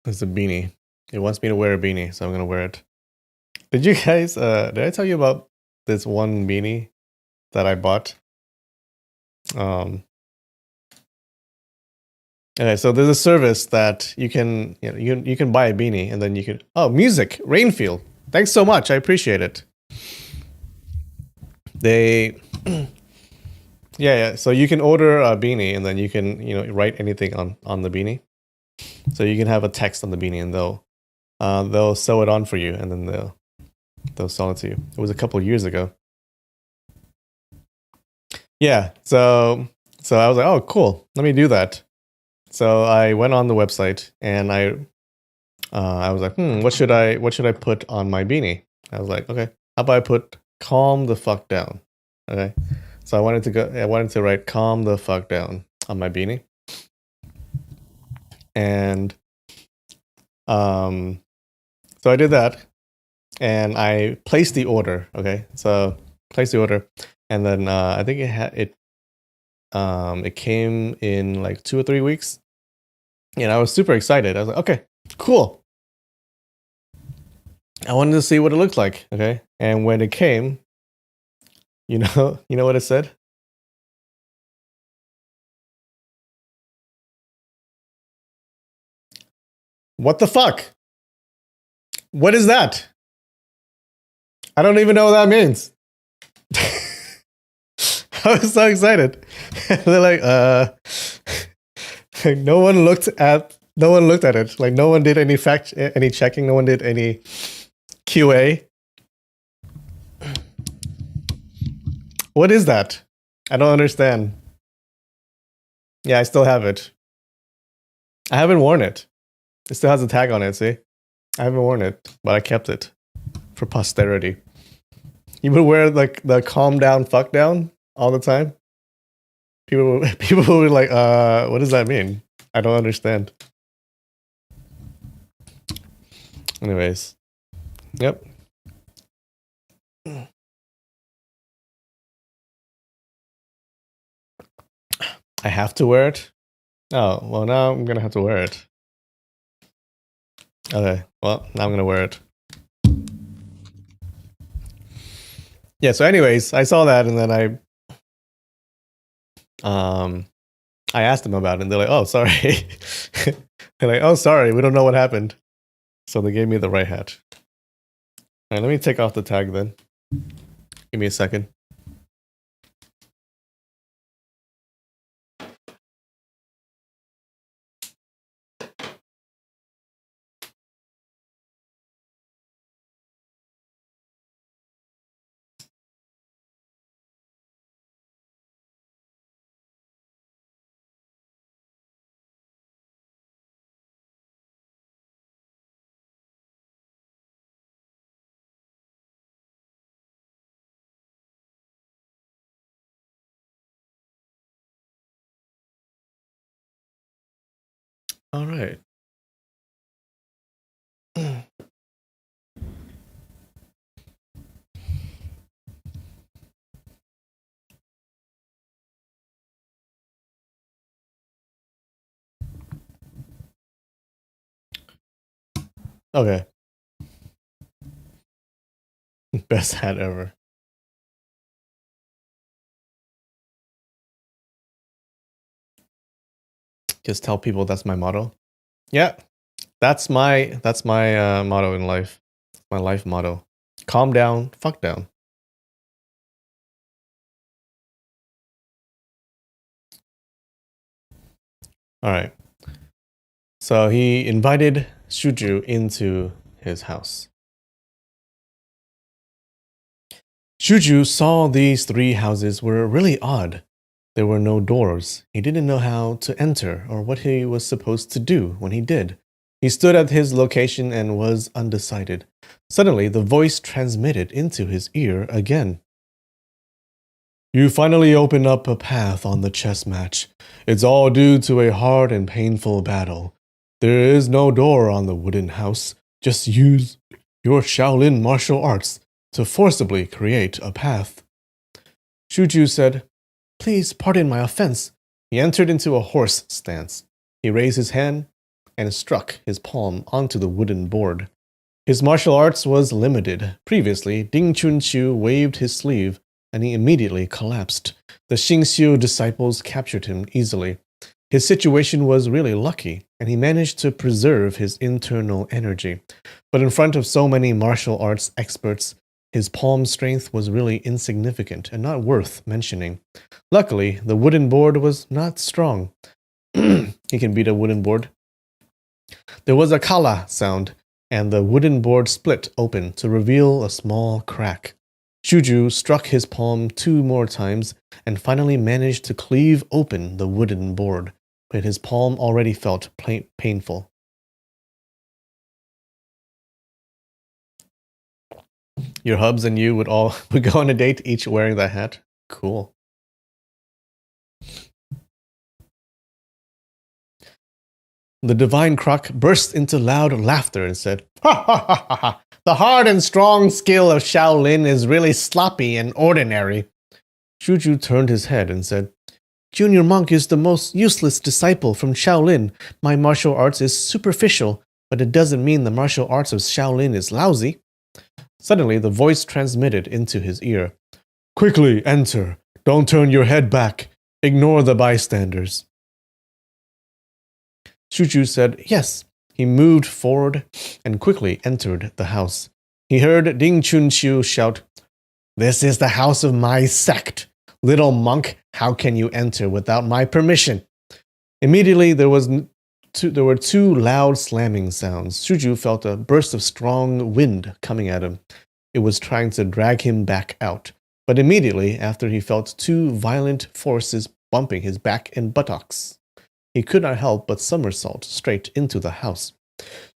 It's a beanie. It wants me to wear a beanie, so I'm going to wear it. Did you guys, did I tell you about this one beanie that I bought? Okay, so there's a service that you can, you can buy a beanie and then you can, music, Rainfield. Thanks so much. I appreciate it. They, yeah. So you can order a beanie and then you can, write anything on the beanie. So you can have a text on the beanie and they'll sew it on for you and then they'll sell it to you. It was a couple of years ago. Yeah. So I was like, oh, cool. Let me do that. So I went on the website and I was like, what should I put on my beanie? I was like, okay, how about I put calm the fuck down? Okay. So I wanted to write calm the fuck down on my beanie. And so I did that and I placed the order. Okay. So placed the order and then I think it came in like 2 or 3 weeks. And I was super excited. I was like, okay, cool. I wanted to see what it looked like. Okay. And when it came, you know what it said? What the fuck? What is that? I don't even know what that means. I was so excited. They're like, like, no one looked at it. Like, no one did any checking. No one did any QA. What is that? I don't understand. Yeah, I still have it. I haven't worn it. It still has a tag on it, see? I haven't worn it, but I kept it for posterity. You would wear like the calm down, fuck down all the time? People would be like, what does that mean? I don't understand. Anyways. Yep. I have to wear it? Oh, well, now I'm gonna have to wear it. Okay, well, now I'm gonna wear it. Yeah, so anyways, I saw that and then I asked them about it and they're like, oh, sorry. They're like, oh, sorry, we don't know what happened. So they gave me the right hat. All right, let me take off the tag then. Give me a second. All right. Okay. Best hat ever. Just tell people that's my motto. Yeah, that's my motto in life. My life motto. Calm down, fuck down. All right. So he invited Shuju into his house. Shuju saw these 3 houses were really odd. There were no doors. He didn't know how to enter or what he was supposed to do when he did. He stood at his location and was undecided. Suddenly, the voice transmitted into his ear again. You finally open up a path on the chess match. It's all due to a hard and painful battle. There is no door on the wooden house. Just use your Shaolin martial arts to forcibly create a path. Shuju said, Please pardon my offense. He entered into a horse stance. He raised his hand and struck his palm onto the wooden board. His martial arts was limited. Previously, Ding Chunqiu waved his sleeve and he immediately collapsed. The Xingxiu disciples captured him easily. His situation was really lucky, and he managed to preserve his internal energy. But in front of so many martial arts experts, his palm strength was really insignificant and not worth mentioning. Luckily, the wooden board was not strong. He can beat a wooden board. There was a kala sound, and the wooden board split open to reveal a small crack. Shuju struck his palm 2 more times and finally managed to cleave open the wooden board, but his palm already felt painful. Your hubs and you would go on a date each wearing that hat? Cool. The divine croc burst into loud laughter and said, Ha ha ha ha ha! The hard and strong skill of Shaolin is really sloppy and ordinary. Shuju turned his head and said, Junior Monk is the most useless disciple from Shaolin. My martial arts is superficial, but it doesn't mean the martial arts of Shaolin is lousy. Suddenly, the voice transmitted into his ear. Quickly, enter. Don't turn your head back. Ignore the bystanders. Shuju said, Yes, He moved forward and quickly entered the house. He heard Ding Chunqiu shout, "This is the house of my sect. Little monk, how can you enter without my permission?" Immediately, there were two loud slamming sounds. Shuju felt a burst of strong wind coming at him. It was trying to drag him back out. But immediately after, he felt two violent forces bumping his back and buttocks. He could not help but somersault straight into the house.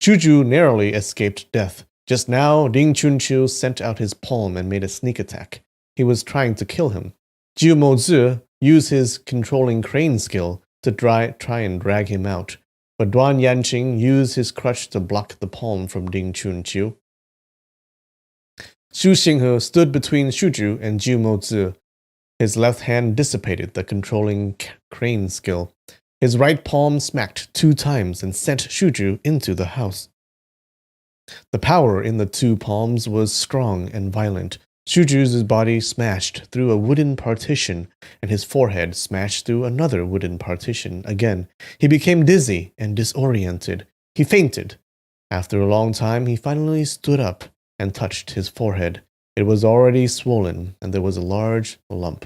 Shuju narrowly escaped death. Just now, Ding Chunqiu sent out his palm and made a sneak attack. He was trying to kill him. Jiu Mozi used his controlling crane skill to try and drag him out, but Duan Yanqing used his crutch to block the palm from Ding Chunqiu. Xu Xinghe stood between Shuju and Jiu Mozi. His left hand dissipated the controlling crane skill. His right palm smacked 2 times and sent Shuju into the house. The power in the 2 palms was strong and violent. Shuju's body smashed through a wooden partition, and his forehead smashed through another wooden partition again. He became dizzy and disoriented. He fainted. After a long time, he finally stood up and touched his forehead. It was already swollen, and there was a large lump.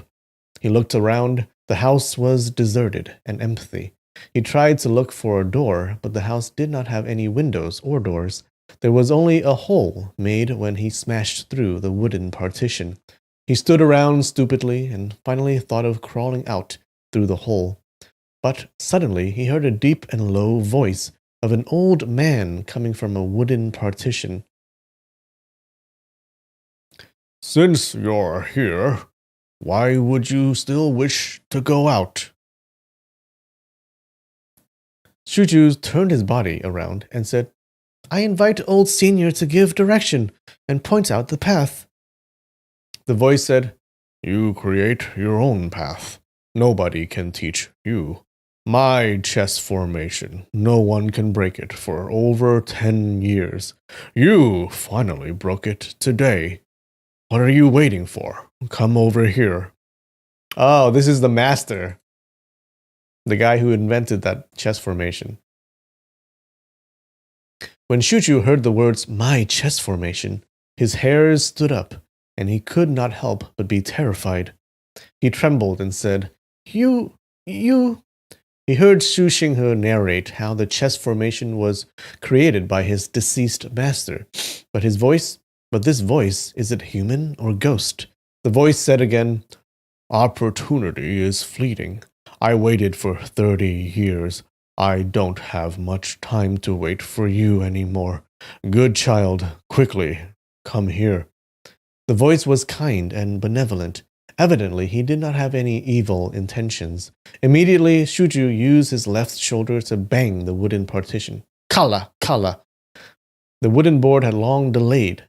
He looked around. The house was deserted and empty. He tried to look for a door, but the house did not have any windows or doors. There was only a hole made when he smashed through the wooden partition. He stood around stupidly and finally thought of crawling out through the hole. But suddenly he heard a deep and low voice of an old man coming from a wooden partition. "Since you're here, why would you still wish to go out?" Shuju turned his body around and said, "I invite old senior to give direction and point out the path." The voice said, "You create your own path. Nobody can teach you. My chess formation, no one can break it for over 10 years. You finally broke it today. What are you waiting for? Come over here." Oh, this is the master. The guy who invented that chess formation. When Shuju heard the words, "my chess formation," his hairs stood up, and he could not help but be terrified. He trembled and said, You. He heard Xu Xinghe narrate how the chess formation was created by his deceased master. But this voice, is it human or ghost? The voice said again, "Opportunity is fleeting. I waited for 30 years. I don't have much time to wait for you anymore. Good child, quickly, come here." The voice was kind and benevolent. Evidently, he did not have any evil intentions. Immediately, Shuju used his left shoulder to bang the wooden partition. Kala, kala. The wooden board had long decayed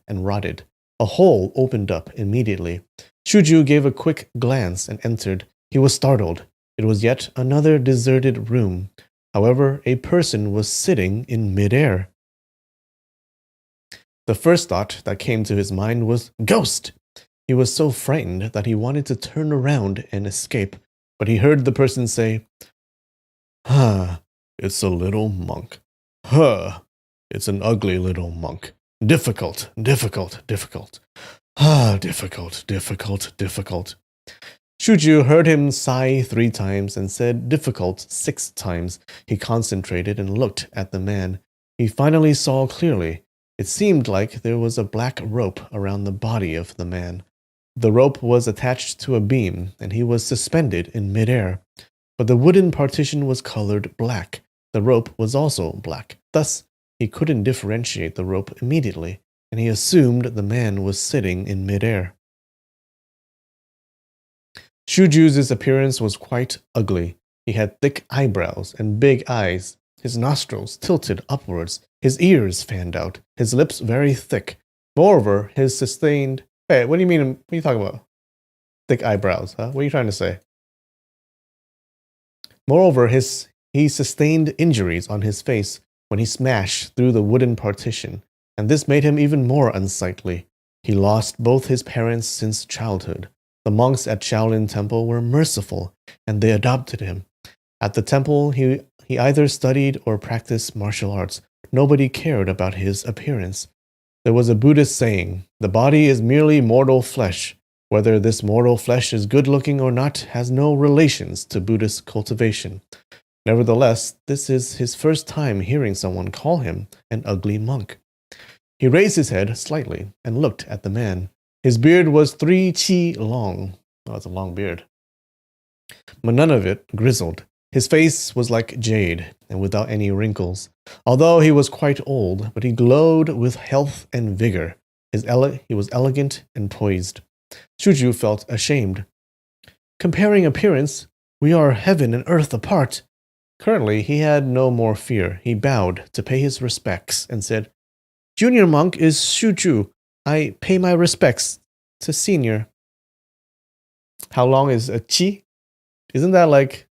and rotted. A hole opened up immediately. Shuju gave a quick glance and entered. He was startled. It was yet another deserted room. However, a person was sitting in midair. The first thought that came to his mind was ghost. He was so frightened that he wanted to turn around and escape, but he heard the person say, It's a little monk. It's an ugly little monk. Difficult. Difficult. Shuju heard him sigh 3 times and said difficult 6 times. He concentrated and looked at the man. He finally saw clearly. It seemed like there was a black rope around the body of the man. The rope was attached to a beam, and he was suspended in midair. But the wooden partition was colored black. The rope was also black. Thus, he couldn't differentiate the rope immediately, and he assumed the man was sitting in midair. Shuju's appearance was quite ugly. He had thick eyebrows and big eyes. His nostrils tilted upwards. His ears fanned out. His lips very thick. Moreover, his sustained... Hey, what do you mean? What are you talking about? Thick eyebrows, huh? What are you trying to say? Moreover, he sustained injuries on his face when he smashed through the wooden partition, and this made him even more unsightly. He lost both his parents since childhood. The monks at Shaolin Temple were merciful, and they adopted him. At the temple, he either studied or practiced martial arts. Nobody cared about his appearance. There was a Buddhist saying, "The body is merely mortal flesh. Whether this mortal flesh is good looking or not has no relations to Buddhist cultivation." Nevertheless, this is his first time hearing someone call him an ugly monk. He raised his head slightly and looked at the man. His beard was 3 chi long. Oh, it's a long beard. But none of it grizzled. His face was like jade and without any wrinkles. Although he was quite old, but he glowed with health and vigor. He was elegant and poised. Shuju felt ashamed. Comparing appearance, we are heaven and earth apart. Currently, he had no more fear. He bowed to pay his respects and said, "Junior monk is Shuju. I pay my respects to senior." How long is a chi? Isn't that like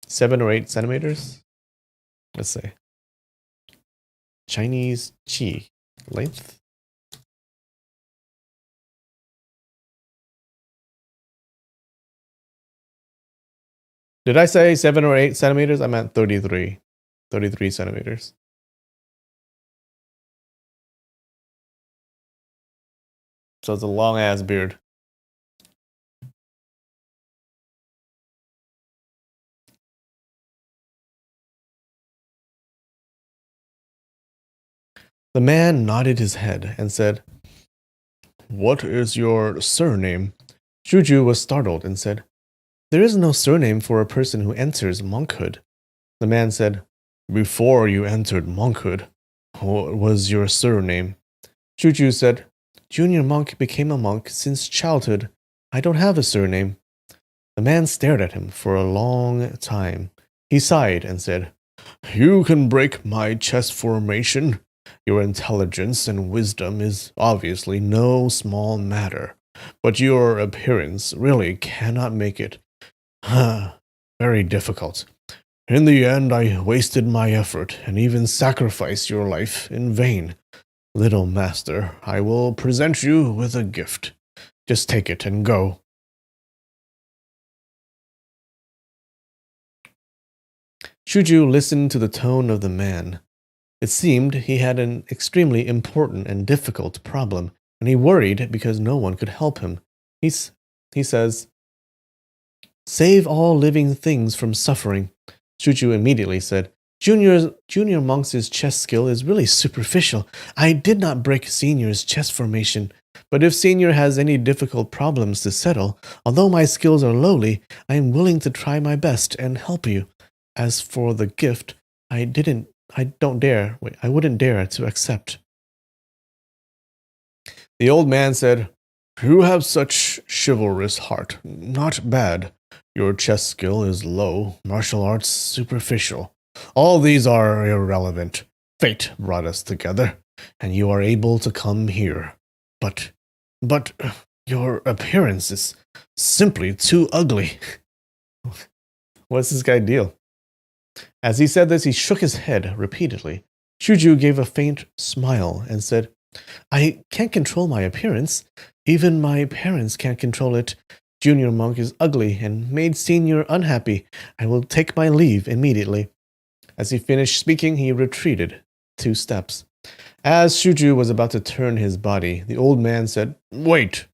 7 or 8 centimeters? Let's say. Chinese chi. Length? Did I say 7 or 8 centimeters? I meant 33. 33 centimeters. So it's a long ass beard. The man nodded his head and said, "What is your surname?" Shuju was startled and said, "There is no surname for a person who enters monkhood." The man said, "Before you entered monkhood, what was your surname?" Shuju said, "Junior monk became a monk since childhood. I don't have a surname." The man stared at him for a long time. He sighed and said, "You can break my chess formation. Your intelligence and wisdom is obviously no small matter, but your appearance really cannot make it very difficult. In the end, I wasted my effort and even sacrificed your life in vain. Little master, I will present you with a gift. Just take it and go." Shuju listened to the tone of the man. It seemed he had an extremely important and difficult problem, and he worried because no one could help him. He says, "Save all living things from suffering." Shuju immediately said, Junior Monk's chess skill is really superficial. I did not break Senior's chess formation. But if Senior has any difficult problems to settle, although my skills are lowly, I am willing to try my best and help you. As for the gift, I wouldn't dare to accept." The old man said, "You have such chivalrous heart. Not bad. Your chess skill is low, martial arts superficial. All these are irrelevant. Fate brought us together, and you are able to come here. But your appearance is simply too ugly." What's this guy deal? As he said this, he shook his head repeatedly. Shuju gave a faint smile and said, "I can't control my appearance. Even my parents can't control it. Junior monk is ugly and made Senior unhappy. I will take my leave immediately." As he finished speaking, he retreated 2 steps. As Shuju was about to turn his body, the old man said, "Wait."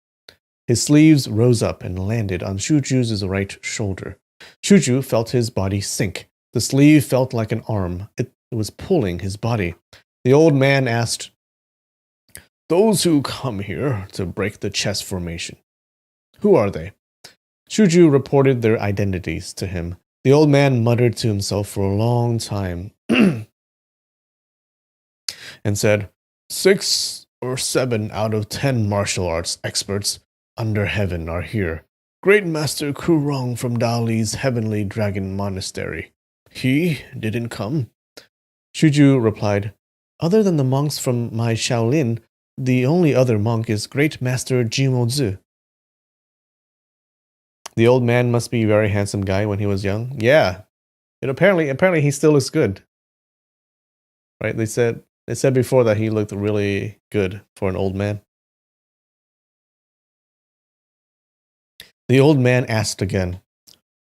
His sleeves rose up and landed on Shuju's right shoulder. Shuju felt his body sink. The sleeve felt like an arm. It was pulling his body. The old man asked, "Those who come here to break the chess formation, who are they?" Shuju reported their identities to him. The old man muttered to himself for a long time and said, 6 or 7 out of 10 martial arts experts under heaven are here. Great Master Kurong from Dali's Heavenly Dragon Monastery. He didn't come." Shuju replied, "Other than the monks from my Shaolin, the only other monk is Great Master Jimozu." The old man must be a very handsome guy when he was young. Yeah. And apparently he still looks good. Right? They said before that he looked really good for an old man. The old man asked again,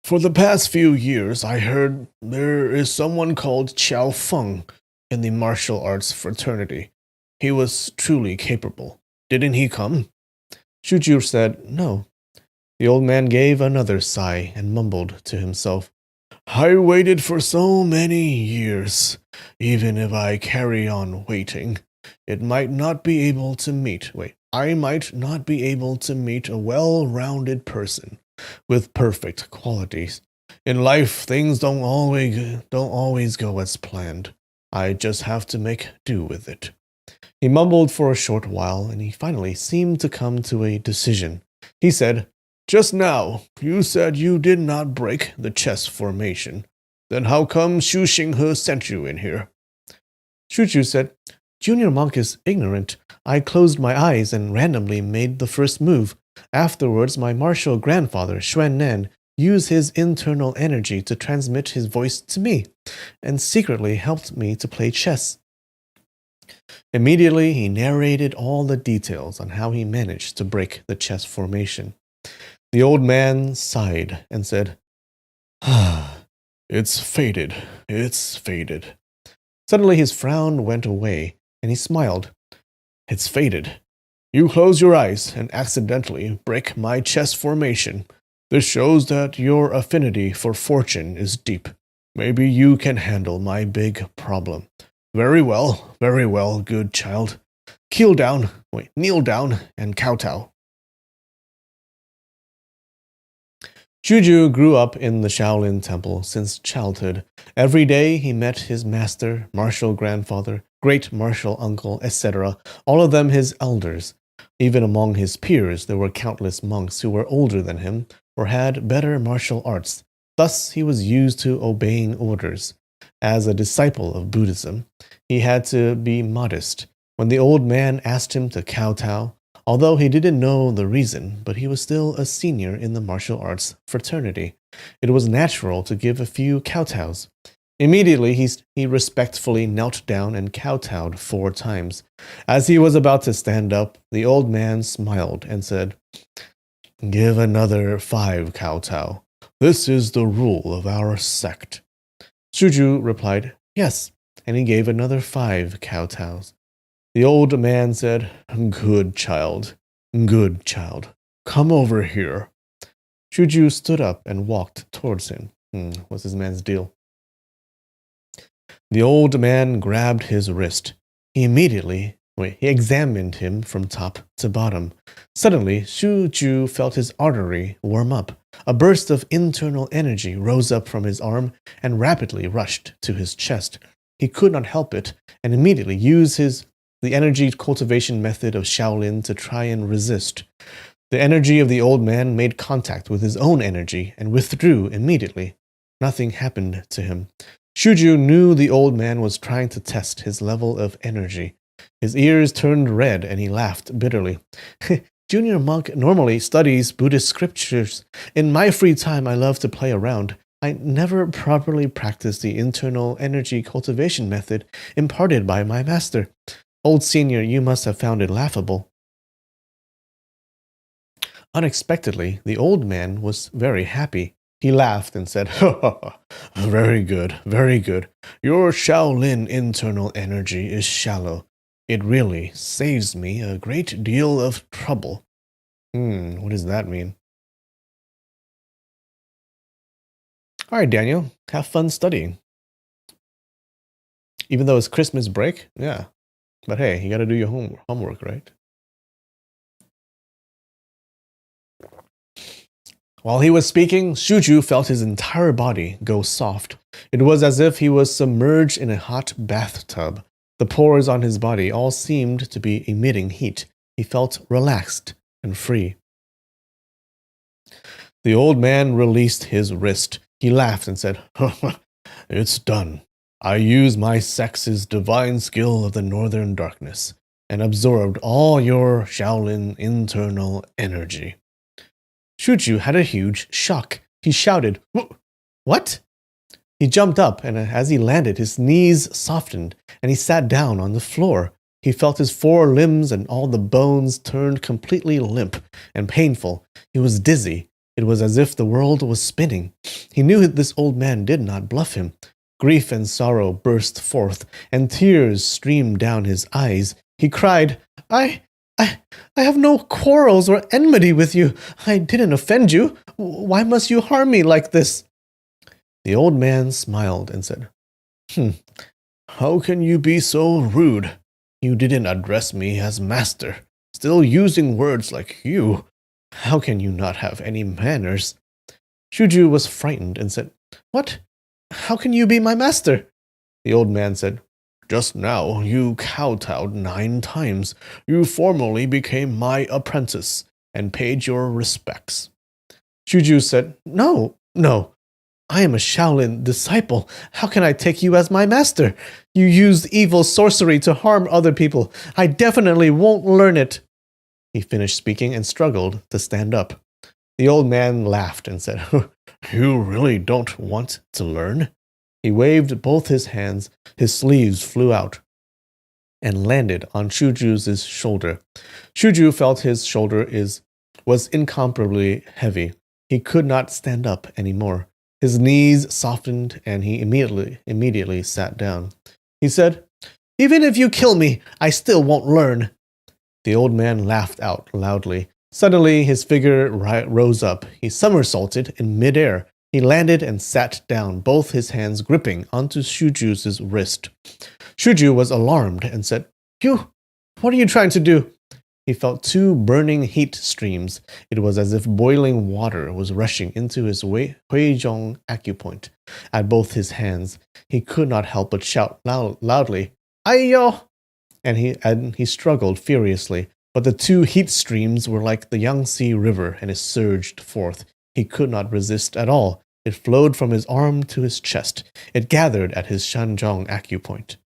For the past few years, I heard there is someone called Qiao Feng in the martial arts fraternity. He was truly capable. Didn't he come? Shuju said no. The old man gave another sigh and mumbled to himself, I waited for so many years. Even if I carry on waiting, it might not be able to meet. I might not be able to meet a well-rounded person with perfect qualities. In life, things don't always go as planned. I just have to make do with it. He mumbled for a short while, and he finally seemed to come to a decision. He said, Just now, you said you did not break the chess formation. Then how come Xu Xinghe sent you in here? Shuju said, Junior monk is ignorant. I closed my eyes and randomly made the first move. Afterwards, my martial grandfather, Xuan Nan, used his internal energy to transmit his voice to me, and secretly helped me to play chess. Immediately, he narrated all the details on how he managed to break the chess formation. The old man sighed and said, It's fated. Suddenly his frown went away, and he smiled. It's fated. You close your eyes and accidentally break my chess formation. This shows that your affinity for fortune is deep. Maybe you can handle my big problem. Very well, good child. Kneel down, and kowtow. Shuju grew up in the Shaolin Temple since childhood. Every day he met his master, martial grandfather, great martial uncle, etc., all of them his elders. Even among his peers, there were countless monks who were older than him or had better martial arts. Thus, he was used to obeying orders. As a disciple of Buddhism, he had to be modest. When the old man asked him to kowtow, although he didn't know the reason, but he was still a senior in the martial arts fraternity, it was natural to give a few kowtows. Immediately, he respectfully knelt down and kowtowed 4 times. As he was about to stand up, the old man smiled and said, Give another 5 kowtow. This is the rule of our sect. Shuju replied, Yes, and he gave another 5 kowtows. The old man said, Good child. Come over here. Shuju stood up and walked towards him. What's this man's deal? The old man grabbed his wrist. He examined him from top to bottom. Suddenly, Shuju felt his artery warm up. A burst of internal energy rose up from his arm and rapidly rushed to his chest. He could not help it and immediately used the energy cultivation method of Shaolin to try and resist. The energy of the old man made contact with his own energy and withdrew immediately. Nothing happened to him. Shuju knew the old man was trying to test his level of energy. His ears turned red and he laughed bitterly. Junior monk normally studies Buddhist scriptures. In my free time, I love to play around. I never properly practiced the internal energy cultivation method imparted by my master. Old senior, you must have found it laughable. Unexpectedly, the old man was very happy. He laughed and said, Very good. Your Shaolin internal energy is shallow. It really saves me a great deal of trouble. What does that mean? All right, Daniel, have fun studying. Even though it's Christmas break? Yeah. But hey, you got to do your homework, right? While he was speaking, Shuju felt his entire body go soft. It was as if he was submerged in a hot bathtub. The pores on his body all seemed to be emitting heat. He felt relaxed and free. The old man released his wrist. He laughed and said, It's done. I used my sex's divine skill of the northern darkness and absorbed all your Shaolin internal energy. Shuju had a huge shock. He shouted, What? He jumped up, and as he landed, his knees softened, and he sat down on the floor. He felt his 4 limbs and all the bones turned completely limp and painful. He was dizzy. It was as if the world was spinning. He knew this old man did not bluff him. Grief and sorrow burst forth, and tears streamed down his eyes. He cried, I have no quarrels or enmity with you. I didn't offend you. Why must you harm me like this? The old man smiled and said, How can you be so rude? You didn't address me as master, still using words like you. How can you not have any manners? Shuju was frightened and said, What? How can you be my master? The old man said, Just now you kowtowed 9 times. You formally became my apprentice and paid your respects. Shuju said, No. I am a Shaolin disciple. How can I take you as my master? You used evil sorcery to harm other people. I definitely won't learn it. He finished speaking and struggled to stand up. The old man laughed and said, You really don't want to learn? He waved both his hands. His sleeves flew out and landed on Shuju's shoulder. Shuju felt his shoulder was incomparably heavy. He could not stand up anymore. His knees softened, and he immediately sat down. He said, Even if you kill me, I still won't learn. The old man laughed out loudly. Suddenly, his figure rose up. He somersaulted in midair. He landed and sat down, both his hands gripping onto Shuju's wrist. Shuju was alarmed and said, What are you trying to do? He felt 2 burning heat streams. It was as if boiling water was rushing into his Huizhong acupoint at both his hands. He could not help but shout loudly, Aiyo! And he struggled furiously, but the 2 heat streams were like the Yangtze River, and it surged forth. He could not resist at all. It flowed from his arm to his chest. It gathered at his Shanzhong acupoint.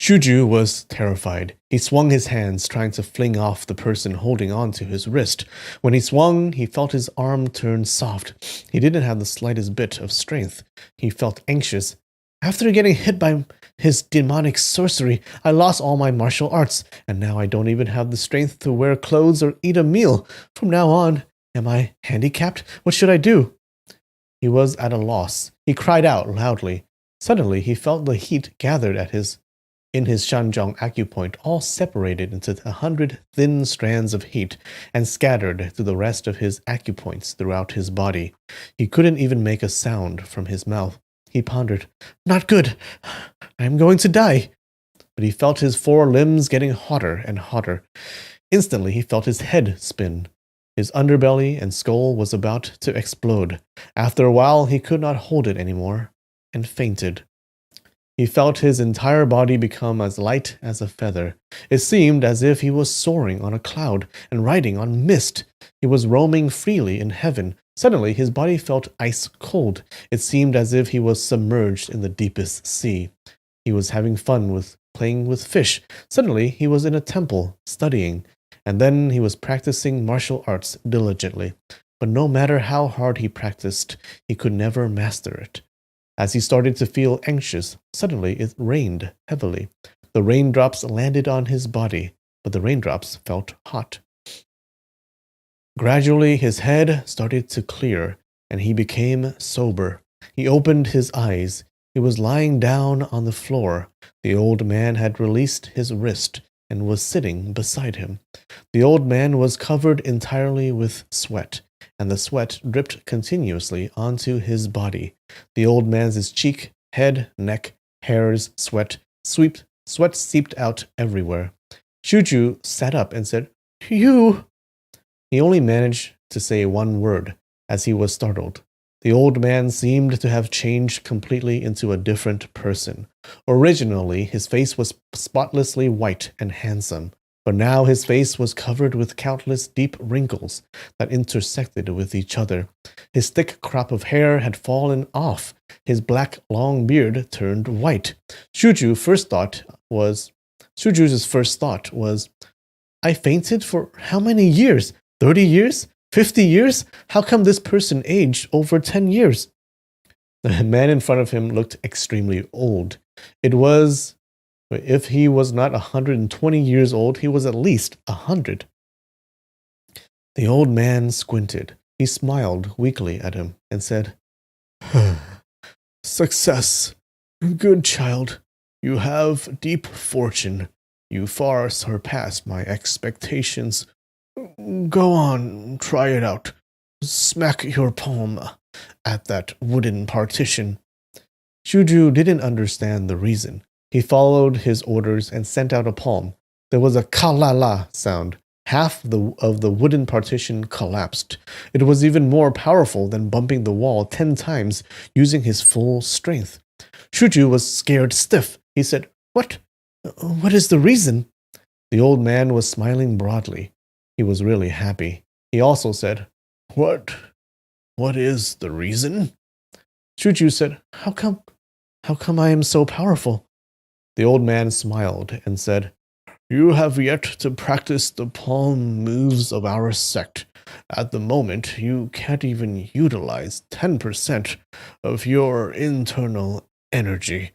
Shuju was terrified. He swung his hands, trying to fling off the person holding on to his wrist. When he swung, he felt his arm turn soft. He didn't have the slightest bit of strength. He felt anxious. After getting hit by his demonic sorcery, I lost all my martial arts, and now I don't even have the strength to wear clothes or eat a meal. From now on, am I handicapped? What should I do? He was at a loss. He cried out loudly. Suddenly, he felt the heat gathered in his Shanzhong acupoint, all separated into 100 thin strands of heat and scattered to the rest of his acupoints throughout his body. He couldn't even make a sound from his mouth. He pondered, Not good. I am going to die. But he felt his 4 limbs getting hotter and hotter. Instantly, he felt his head spin. His underbelly and skull was about to explode. After a while, he could not hold it anymore and fainted. He felt his entire body become as light as a feather. It seemed as if he was soaring on a cloud and riding on mist. He was roaming freely in heaven. Suddenly, his body felt ice cold. It seemed as if he was submerged in the deepest sea. He was having fun with playing with fish. Suddenly, he was in a temple, studying. And then he was practicing martial arts diligently. But no matter how hard he practiced, he could never master it. As he started to feel anxious, suddenly it rained heavily. The raindrops landed on his body, but the raindrops felt hot. Gradually, his head started to clear, and he became sober. He opened his eyes. He was lying down on the floor. The old man had released his wrist and was sitting beside him. The old man was covered entirely with sweat, and the sweat dripped continuously onto his body. The old man's cheek, head, neck, hairs, sweat seeped out everywhere. Shuju sat up and said, You! He only managed to say one word, as he was startled. The old man seemed to have changed completely into a different person. Originally, his face was spotlessly white and handsome, but now his face was covered with countless deep wrinkles that intersected with each other. His thick crop of hair had fallen off. His black long beard turned white. Shuju's first thought was, I fainted for how many years? 30 years? 50 years? How come this person aged over 10 years? The man in front of him looked extremely old. If he was not 120 years old, he was at least 100. The old man squinted. He smiled weakly at him and said, Success. Good child. You have deep fortune. You far surpass my expectations. Go on, try it out. Smack your palm at that wooden partition. Shuju didn't understand the reason. He followed his orders and sent out a palm. There was a ka-la-la sound. Half of the wooden partition collapsed. It was even more powerful than bumping the wall 10 times using his full strength. Shuju was scared stiff. He said, What? What is the reason? The old man was smiling broadly. He was really happy. He also said, What? What is the reason? Shuju said, How come I am so powerful? The old man smiled and said, You have yet to practice the palm moves of our sect. At the moment, you can't even utilize 10% of your internal energy.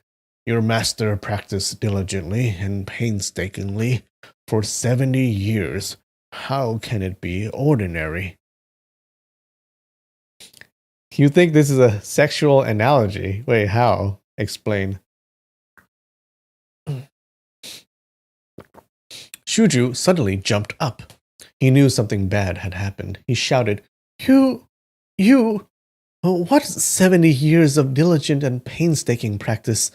Your master practiced diligently and painstakingly for 70 years. How can it be ordinary? You think this is a sexual analogy? Wait, how? Explain. Shuju suddenly jumped up. He knew something bad had happened. He shouted, What 70 years of diligent and painstaking practice?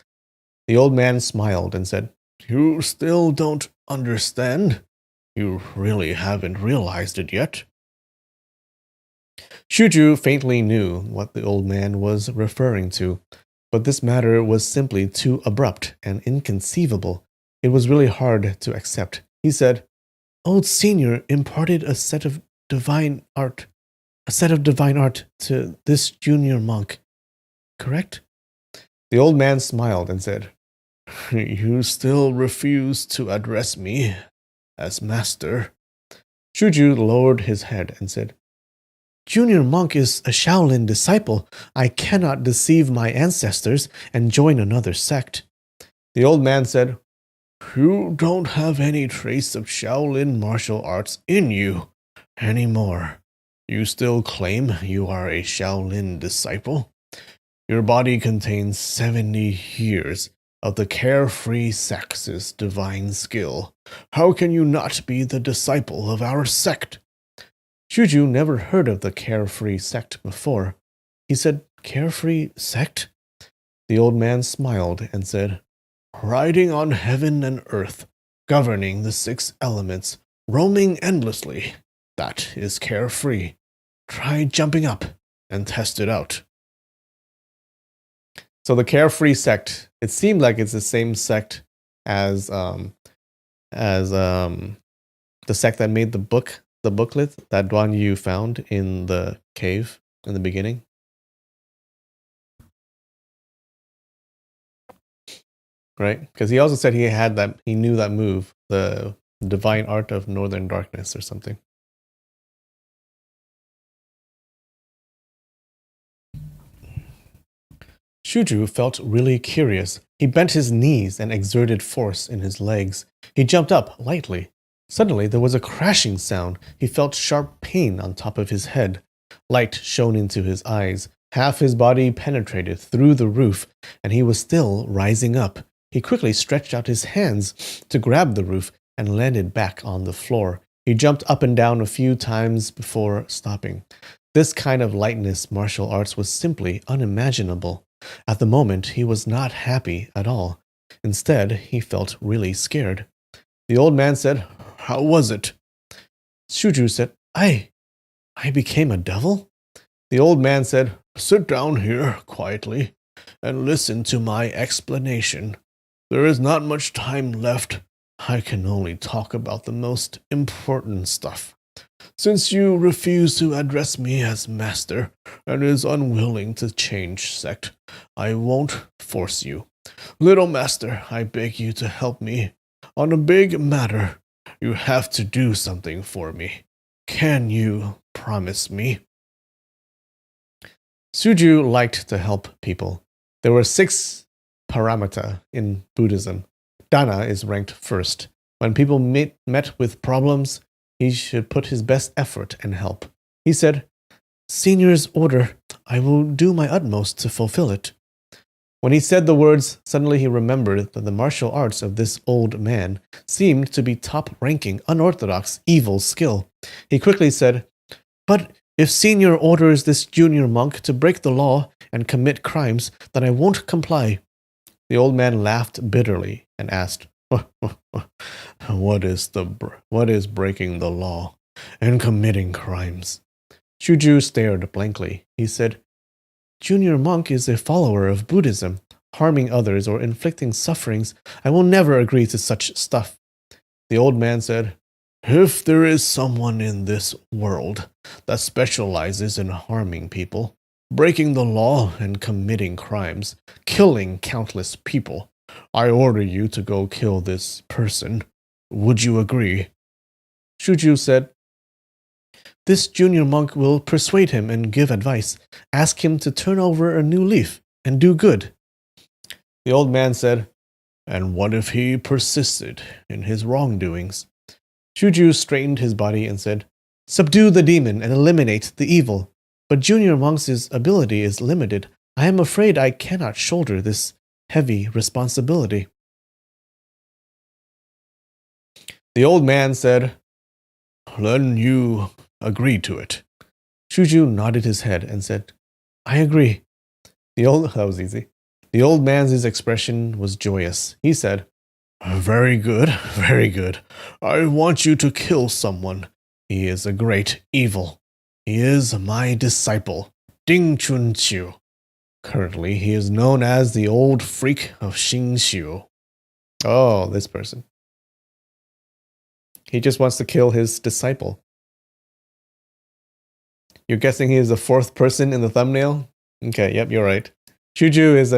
The old man smiled and said, You still don't understand? You really haven't realized it yet? Shuju faintly knew what the old man was referring to, but this matter was simply too abrupt and inconceivable. It was really hard to accept. He said, Old Senior imparted a set of divine art to this junior monk, correct? The old man smiled and said, You still refuse to address me as master? Shuju lowered his head and said, Junior monk is a Shaolin disciple. I cannot deceive my ancestors and join another sect. The old man said, You don't have any trace of Shaolin martial arts in you anymore. You still claim you are a Shaolin disciple? Your body contains 70 years of the carefree sex's divine skill. How can you not be the disciple of our sect? Shuju never heard of the carefree sect before. He said, Carefree sect? The old man smiled and said, Riding on heaven and earth, governing the 6 elements, roaming endlessly. That is carefree. Try jumping up and test it out. So the carefree sect, it seemed like it's the same sect as the sect that made the booklet that Duan Yu found in the cave in the beginning. Right? Because he also said he knew that move, the divine art of northern darkness or something. Shuju felt really curious. He bent his knees and exerted force in his legs. He jumped up lightly. Suddenly, there was a crashing sound. He felt sharp pain on top of his head. Light shone into his eyes. Half his body penetrated through the roof, and he was still rising up. He quickly stretched out his hands to grab the roof and landed back on the floor. He jumped up and down a few times before stopping. This kind of lightness martial arts was simply unimaginable. At the moment, he was not happy at all. Instead, he felt really scared. The old man said, How was it? Shuju said, I became a devil? The old man said, Sit down here quietly and listen to my explanation. There is not much time left. I can only talk about the most important stuff. Since you refuse to address me as master and is unwilling to change sect, I won't force you. Little master, I beg you to help me. On a big matter, you have to do something for me. Can you promise me? Shuju liked to help people. There were 6 paramita in Buddhism. Dana is ranked first. When people met with problems, he should put his best effort and help. He said, "Senior's order. I will do my utmost to fulfill it." When he said the words, suddenly he remembered that the martial arts of this old man seemed to be top-ranking, unorthodox, evil skill. He quickly said, "But if Senior orders this junior monk to break the law and commit crimes, then I won't comply." The old man laughed bitterly and asked, What is breaking the law and committing crimes?" Shuju stared blankly. He said, "Junior monk is a follower of Buddhism. Harming others or inflicting sufferings, I will never agree to such stuff." The old man said, "If there is someone in this world that specializes in harming people, breaking the law and committing crimes, killing countless people, I order you to go kill this person. Would you agree?" Shuju said, "This junior monk will persuade him and give advice. Ask him to turn over a new leaf and do good." The old man said, "And what if he persisted in his wrongdoings?" Shuju straightened his body and said, "Subdue the demon and eliminate the evil. But junior monk's ability is limited. I am afraid I cannot shoulder this heavy responsibility." The old man said, "Then you agree to it." Shuju nodded his head and said, "I agree." That was easy. The old man's expression was joyous. He said, "Very good, very good. I want you to kill someone. He is a great evil. He is my disciple, Ding Chunqiu. Currently, he is known as the Old Freak of Xingxiu." Oh, this person. He just wants to kill his disciple. You're guessing he is the fourth person in the thumbnail? Okay, yep, you're right. Shuju is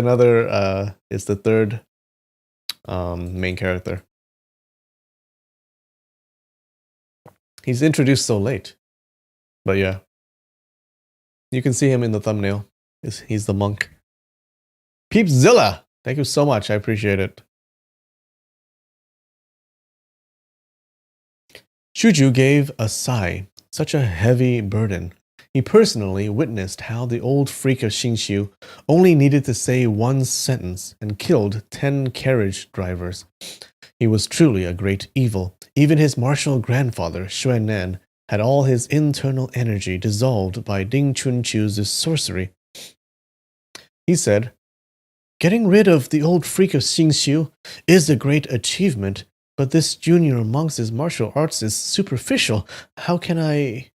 is the third main character. He's introduced so late. But yeah. You can see him in the thumbnail. He's the monk. Peepzilla! Thank you so much. I appreciate it. Shuju gave a sigh. Such a heavy burden. He personally witnessed how the old freak of Xingxiu only needed to say one sentence and killed 10 carriage drivers. He was truly a great evil. Even his martial grandfather, Xuanan, had all his internal energy dissolved by Ding Chunqiu's sorcery. He said, "Getting rid of the old freak of Xingxiu is a great achievement, but this junior monk's martial arts is superficial. How can I..."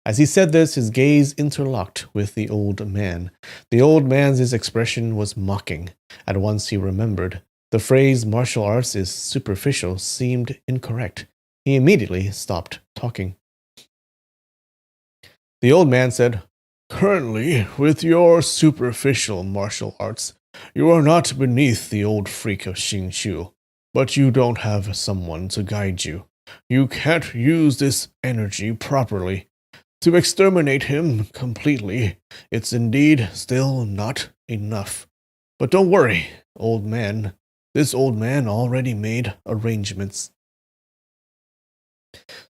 As he said this, his gaze interlocked with the old man. The old man's expression was mocking. At once he remembered. The phrase martial arts is superficial seemed incorrect. He immediately stopped talking. The old man said, "Currently, with your superficial martial arts, you are not beneath the old freak of Xingqiu, but you don't have someone to guide you. You can't use this energy properly. To exterminate him completely, it's indeed still not enough. But don't worry, old man. This old man already made arrangements."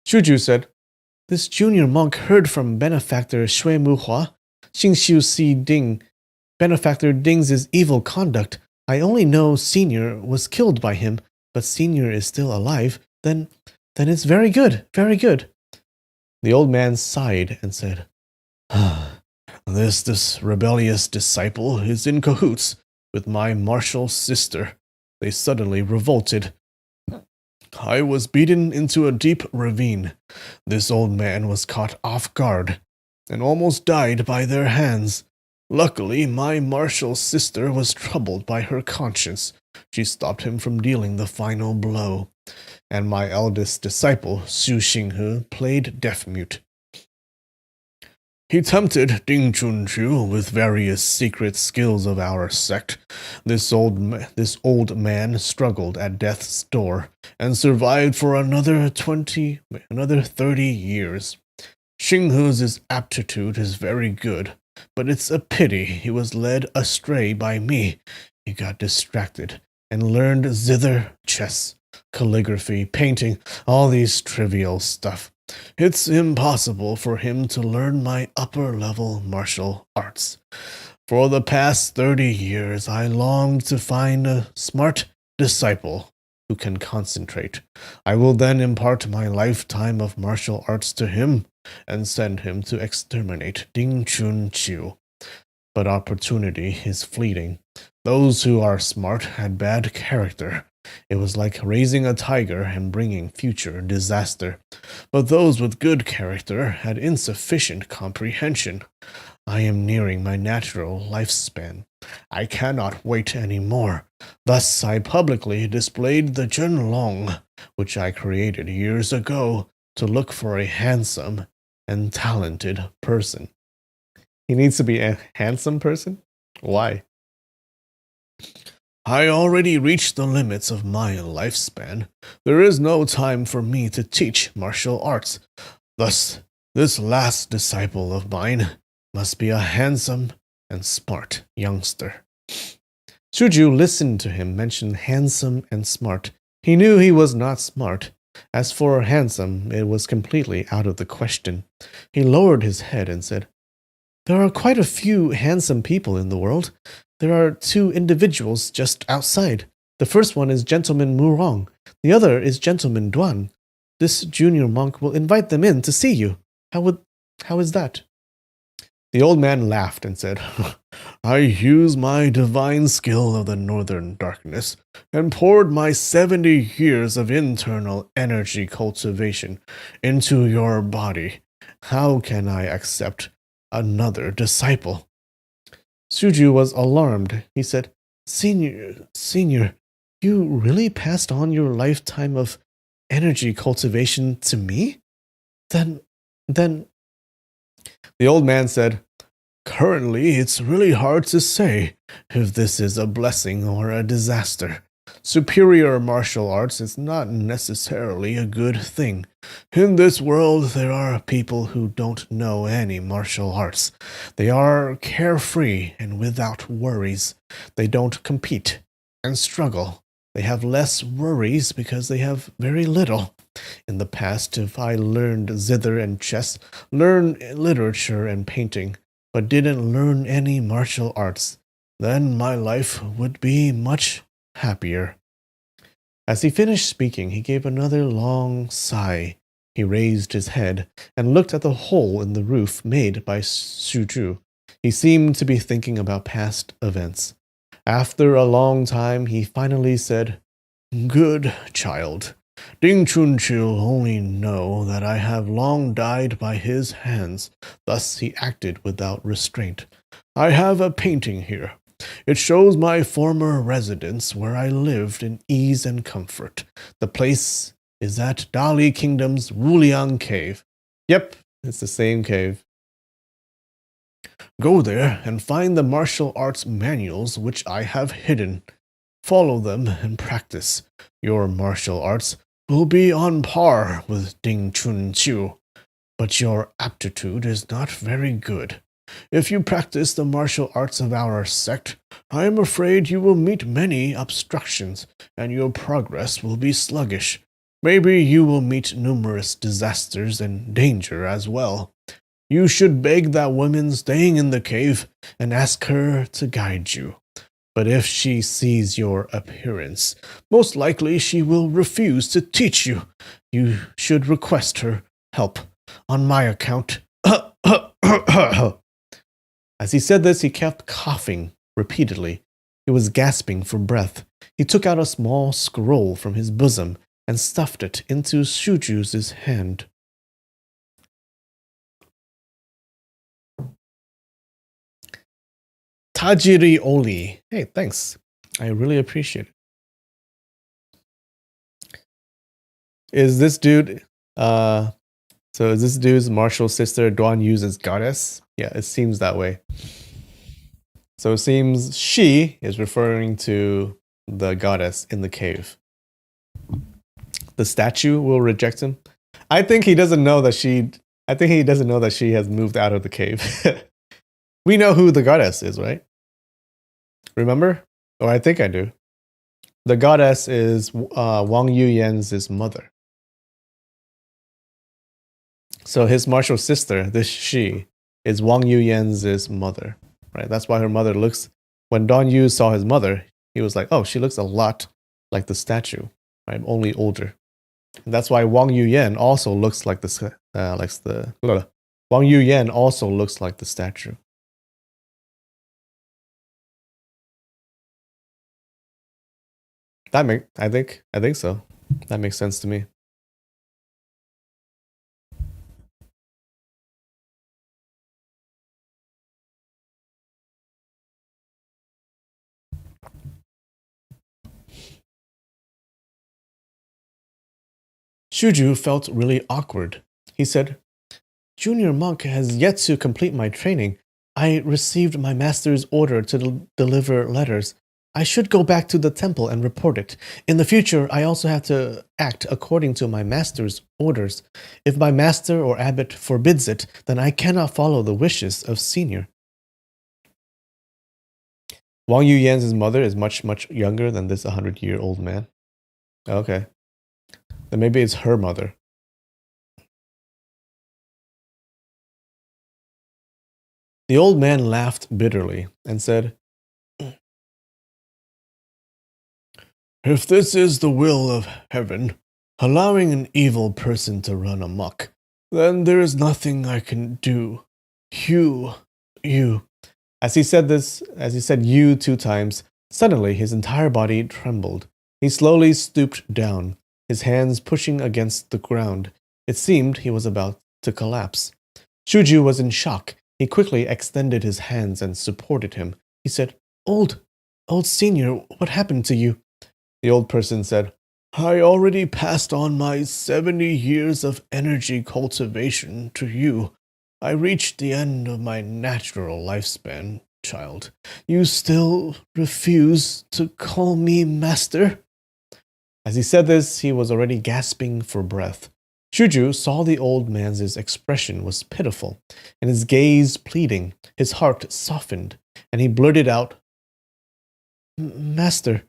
Shuju said, "This junior monk heard from benefactor Shui Muhua, Xingxiu Si Ding, benefactor Ding's evil conduct. I only know Senior was killed by him, but Senior is still alive. Then it's very good, very good." The old man sighed and said, This rebellious disciple is in cahoots with my martial sister. They suddenly revolted. I was beaten into a deep ravine. This old man was caught off guard and almost died by their hands. Luckily, my martial sister was troubled by her conscience. She stopped him from dealing the final blow. And my eldest disciple, Xu Xinghe, played deaf-mute. He tempted Ding Chunqiu with various secret skills of our sect. This old man struggled at death's door and survived for another 30 years. Xinghe's aptitude is very good, but it's a pity he was led astray by me. He got distracted and learned zither, chess, calligraphy, painting, all these trivial stuff. It's impossible for him to learn my upper-level martial arts. For the past 30 years, I longed to find a smart disciple who can concentrate. I will then impart my lifetime of martial arts to him and send him to exterminate Ding Chun-Chiu. But opportunity is fleeting. Those who are smart had bad character. It was like raising a tiger and bringing future disaster. But those with good character had insufficient comprehension. I am nearing my natural lifespan. I cannot wait any more. Thus I publicly displayed the Zhenlong, which I created years ago to look for a handsome and talented person. He needs to be a handsome person? Why? I already reached the limits of my lifespan. There is no time for me to teach martial arts. Thus, this last disciple of mine must be a handsome and smart youngster. Shuju listened to him mention handsome and smart. He knew he was not smart. As for handsome, it was completely out of the question. He lowered his head and said, "There are quite a few handsome people in the world. There are two individuals just outside. The first one is Gentleman Murong. The other is Gentleman Duan. This junior monk will invite them in to see you. How is that?" The old man laughed and said, "I used my divine skill of the northern darkness and poured my 70 years of internal energy cultivation into your body. How can I accept another disciple?" Suju was alarmed. He said, Senior, you really passed on your lifetime of energy cultivation to me? Then, the old man said, "Currently, it's really hard to say if this is a blessing or a disaster. Superior martial arts is not necessarily a good thing. In this world, there are people who don't know any martial arts. They are carefree and without worries. They don't compete and struggle. They have less worries because they have very little. In the past, if I learned zither and chess, learned literature and painting, but didn't learn any martial arts, then my life would be much happier." As he finished speaking, he gave another long sigh. He raised his head and looked at the hole in the roof made by Shuju. He seemed to be thinking about past events. After a long time, he finally said, "Good child. Ding Chunqiu only know that I have long died by his hands, thus he acted without restraint. I have a painting here. It shows my former residence where I lived in ease and comfort. The place is at Dali Kingdom's Wuliang Cave." Yep, it's the same cave. "Go there and find the martial arts manuals which I have hidden. Follow them and practice. Your martial arts will be on par with Ding Chunqiu, but your aptitude is not very good. If you practice the martial arts of our sect, I am afraid you will meet many obstructions, and your progress will be sluggish. Maybe you will meet numerous disasters and danger as well. You should beg that woman staying in the cave and ask her to guide you. But if she sees your appearance, most likely she will refuse to teach you. You should request her help on my account." As he said this, he kept coughing repeatedly. He was gasping for breath. He took out a small scroll from his bosom and stuffed it into Shuju's hand. Tajiri Oli. Hey, thanks. I really appreciate it. Is this dude, so is this dude's martial sister Duan Yu's goddess? Yeah, it seems that way. So it seems she is referring to the goddess in the cave. The statue will reject him. I think he doesn't know that she has moved out of the cave. We know who the goddess is, right? Remember? Oh, I think I do. The goddess is Wang Yuyan's mother. So his martial sister, this she, is Wang Yuyan's mother, right? That's why her mother looks. When Don Yu saw his mother, he was like, "Oh, she looks a lot like the statue, right? Only older." And that's why Wang Yuyan also looks like Wang Yuyan also looks like the statue. I think so. That makes sense to me. Shuju felt really awkward. He said, "Junior monk has yet to complete my training. I received my master's order to deliver letters. I should go back to the temple and report it. In the future, I also have to act according to my master's orders. If my master or abbot forbids it, then I cannot follow the wishes of senior." Wang Yuyan's mother is much, much younger than this 100-year-old man. Okay. Then maybe it's her mother. The old man laughed bitterly and said, "If this is the will of heaven, allowing an evil person to run amok, then there is nothing I can do. You. As he said you 2 times, suddenly his entire body trembled. He slowly stooped down, his hands pushing against the ground. It seemed he was about to collapse. Shuju was in shock. He quickly extended his hands and supported him. He said, Old senior, what happened to you?" The old person said, "I already passed on my 70 years of energy cultivation to you. I reached the end of my natural lifespan, child. You still refuse to call me master?" As he said this, he was already gasping for breath. Shuju saw the old man's expression was pitiful, and his gaze pleading. His heart softened, and he blurted out, "Master."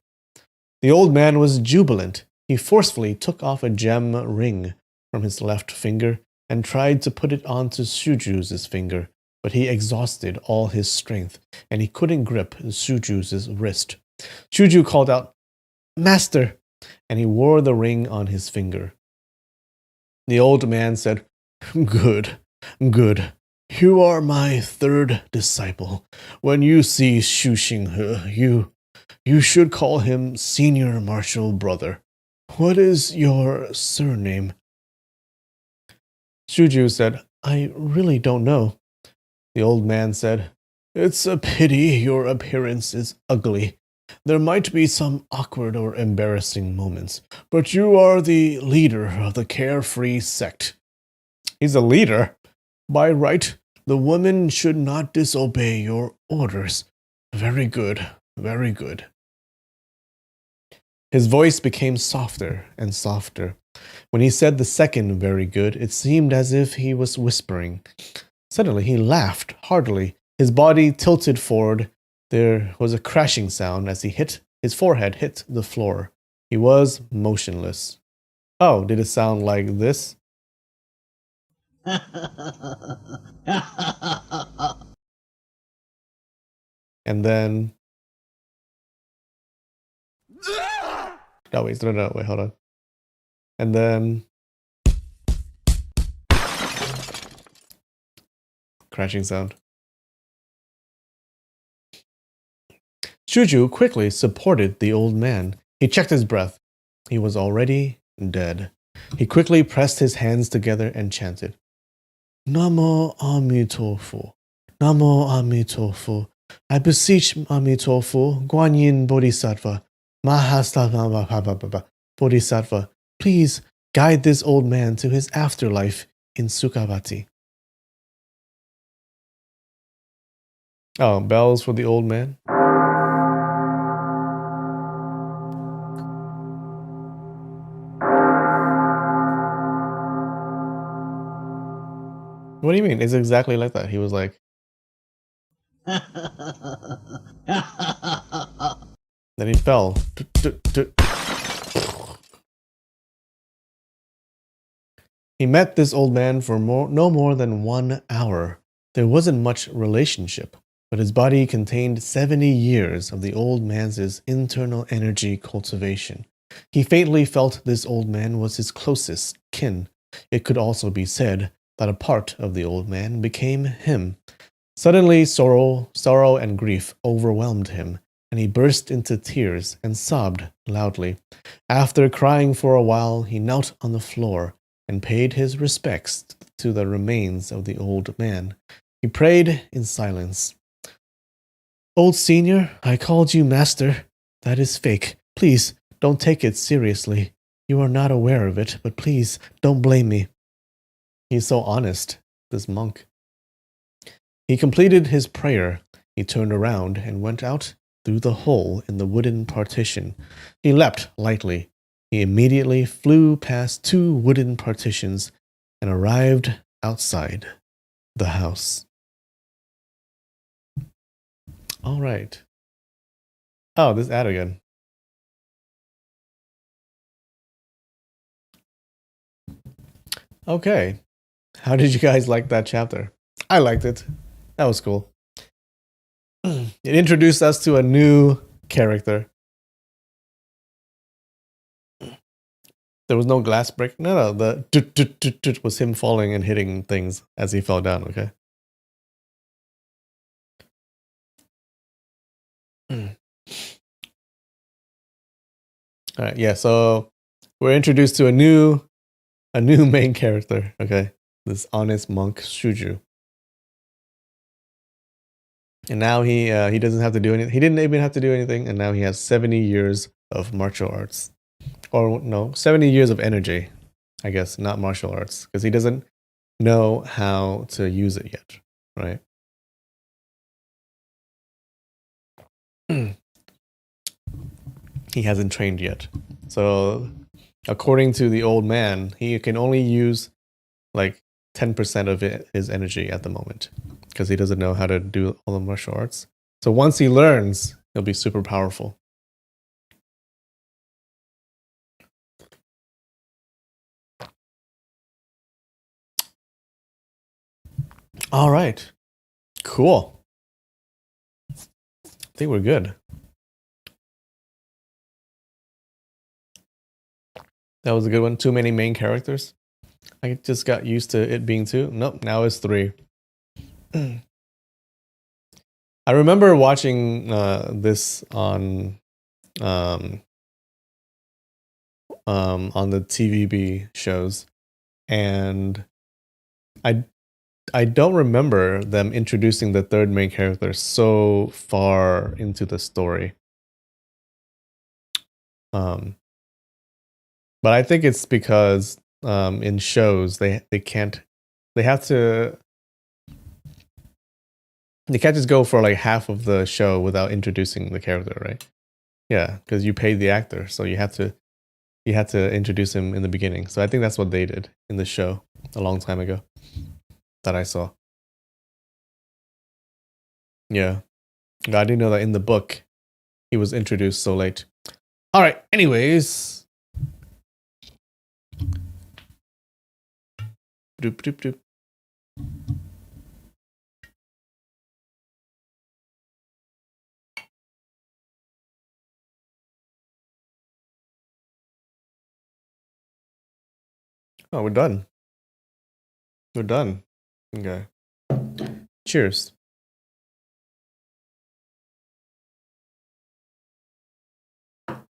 The old man was jubilant. He forcefully took off a gem ring from his left finger and tried to put it onto Shuju's finger, but he exhausted all his strength, and he couldn't grip Shuju's wrist. Shuju called out, "Master," and he wore the ring on his finger. The old man said, Good. You are my 3rd disciple. When you see Xu Xinghe, you should call him Senior Martial Brother. What is your surname?" Shuju said, "I really don't know." The old man said, "It's a pity your appearance is ugly. There might be some awkward or embarrassing moments, but you are the leader of the carefree sect." He's a leader? By right, the woman should not disobey your orders. Very good, very good. His voice became softer and softer. When he said the second very good, it seemed as if he was whispering. Suddenly he laughed heartily. His body tilted forward. There was a crashing sound as his forehead hit the floor. He was motionless. Oh, did it sound like this? And then... No, wait, hold on. And then... crashing sound. Shuju quickly supported the old man. He checked his breath. He was already dead. He quickly pressed his hands together and chanted, Namo Amitofu. Namo Amitofu. I beseech Amitofu, Guanyin Bodhisattva, Mahastava Bodhisattva, please guide this old man to his afterlife in Sukhavati. Oh, bells for the old man? What do you mean? It's exactly like that. He was like... Then he fell. He met this old man for no more than 1 hour. There wasn't much relationship, but his body contained 70 years of the old man's internal energy cultivation. He faintly felt this old man was his closest kin. It could also be said that a part of the old man became him. Suddenly, sorrow and grief overwhelmed him, and he burst into tears and sobbed loudly. After crying for a while, he knelt on the floor and paid his respects to the remains of the old man. He prayed in silence. Old senior, I called you master. That is fake. Please, don't take it seriously. You are not aware of it, but please, don't blame me. He's so honest, this monk. He completed his prayer. He turned around and went out through the hole in the wooden partition. He leapt lightly. He immediately flew past 2 wooden partitions and arrived outside the house. All right. Oh, this ad again. Okay. How did you guys like that chapter? I liked it. That was cool. It introduced us to a new character. There was no glass break. No, the tut was him falling and hitting things as he fell down, okay? All right, yeah, so we're introduced to a new main character, okay? This honest monk, Shuju. And now he doesn't have to do anything. He didn't even have to do anything, and now he has 70 years of martial arts. Or no, 70 years of energy, I guess, not martial arts, because he doesn't know how to use it yet, right? He hasn't trained yet. So according to the old man, he can only use like 10% of his energy at the moment because he doesn't know how to do all the martial arts. So once he learns, he'll be super powerful. All right. Cool. I think we're good. That was a good one. Too many main characters. I just got used to it being 2. Nope, now it's 3. I remember watching this on the TVB shows, and I don't remember them introducing the third main character so far into the story. But I think it's because in shows they can't just go for like half of the show without introducing the character, right? Yeah, because you paid the actor, so you had to introduce him in the beginning. So I think that's what they did in the show a long time ago that I saw. Yeah, I didn't know that in the book he was introduced so late. All right, anyways. Doop, doop, doop. Oh, we're done. We're done. Okay. Cheers. All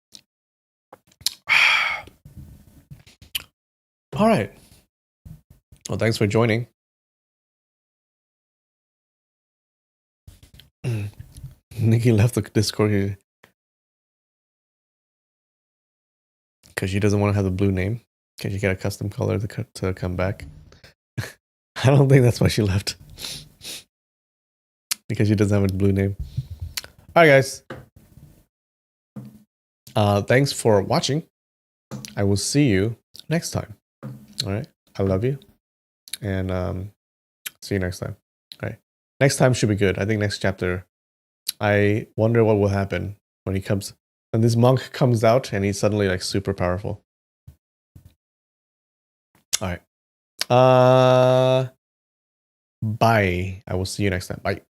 right. Well, thanks for joining. Nikki left the Discord here because she doesn't want to have the blue name. Can she get a custom color to come back? I don't think that's why she left. Because she doesn't have a blue name. All right, guys. Thanks for watching. I will see you next time. All right. I love you. And see you next time. All right. Next time should be good. I think next chapter. I wonder what will happen when this monk comes out and he's suddenly like super powerful. All right. Bye. I will see you next time. Bye.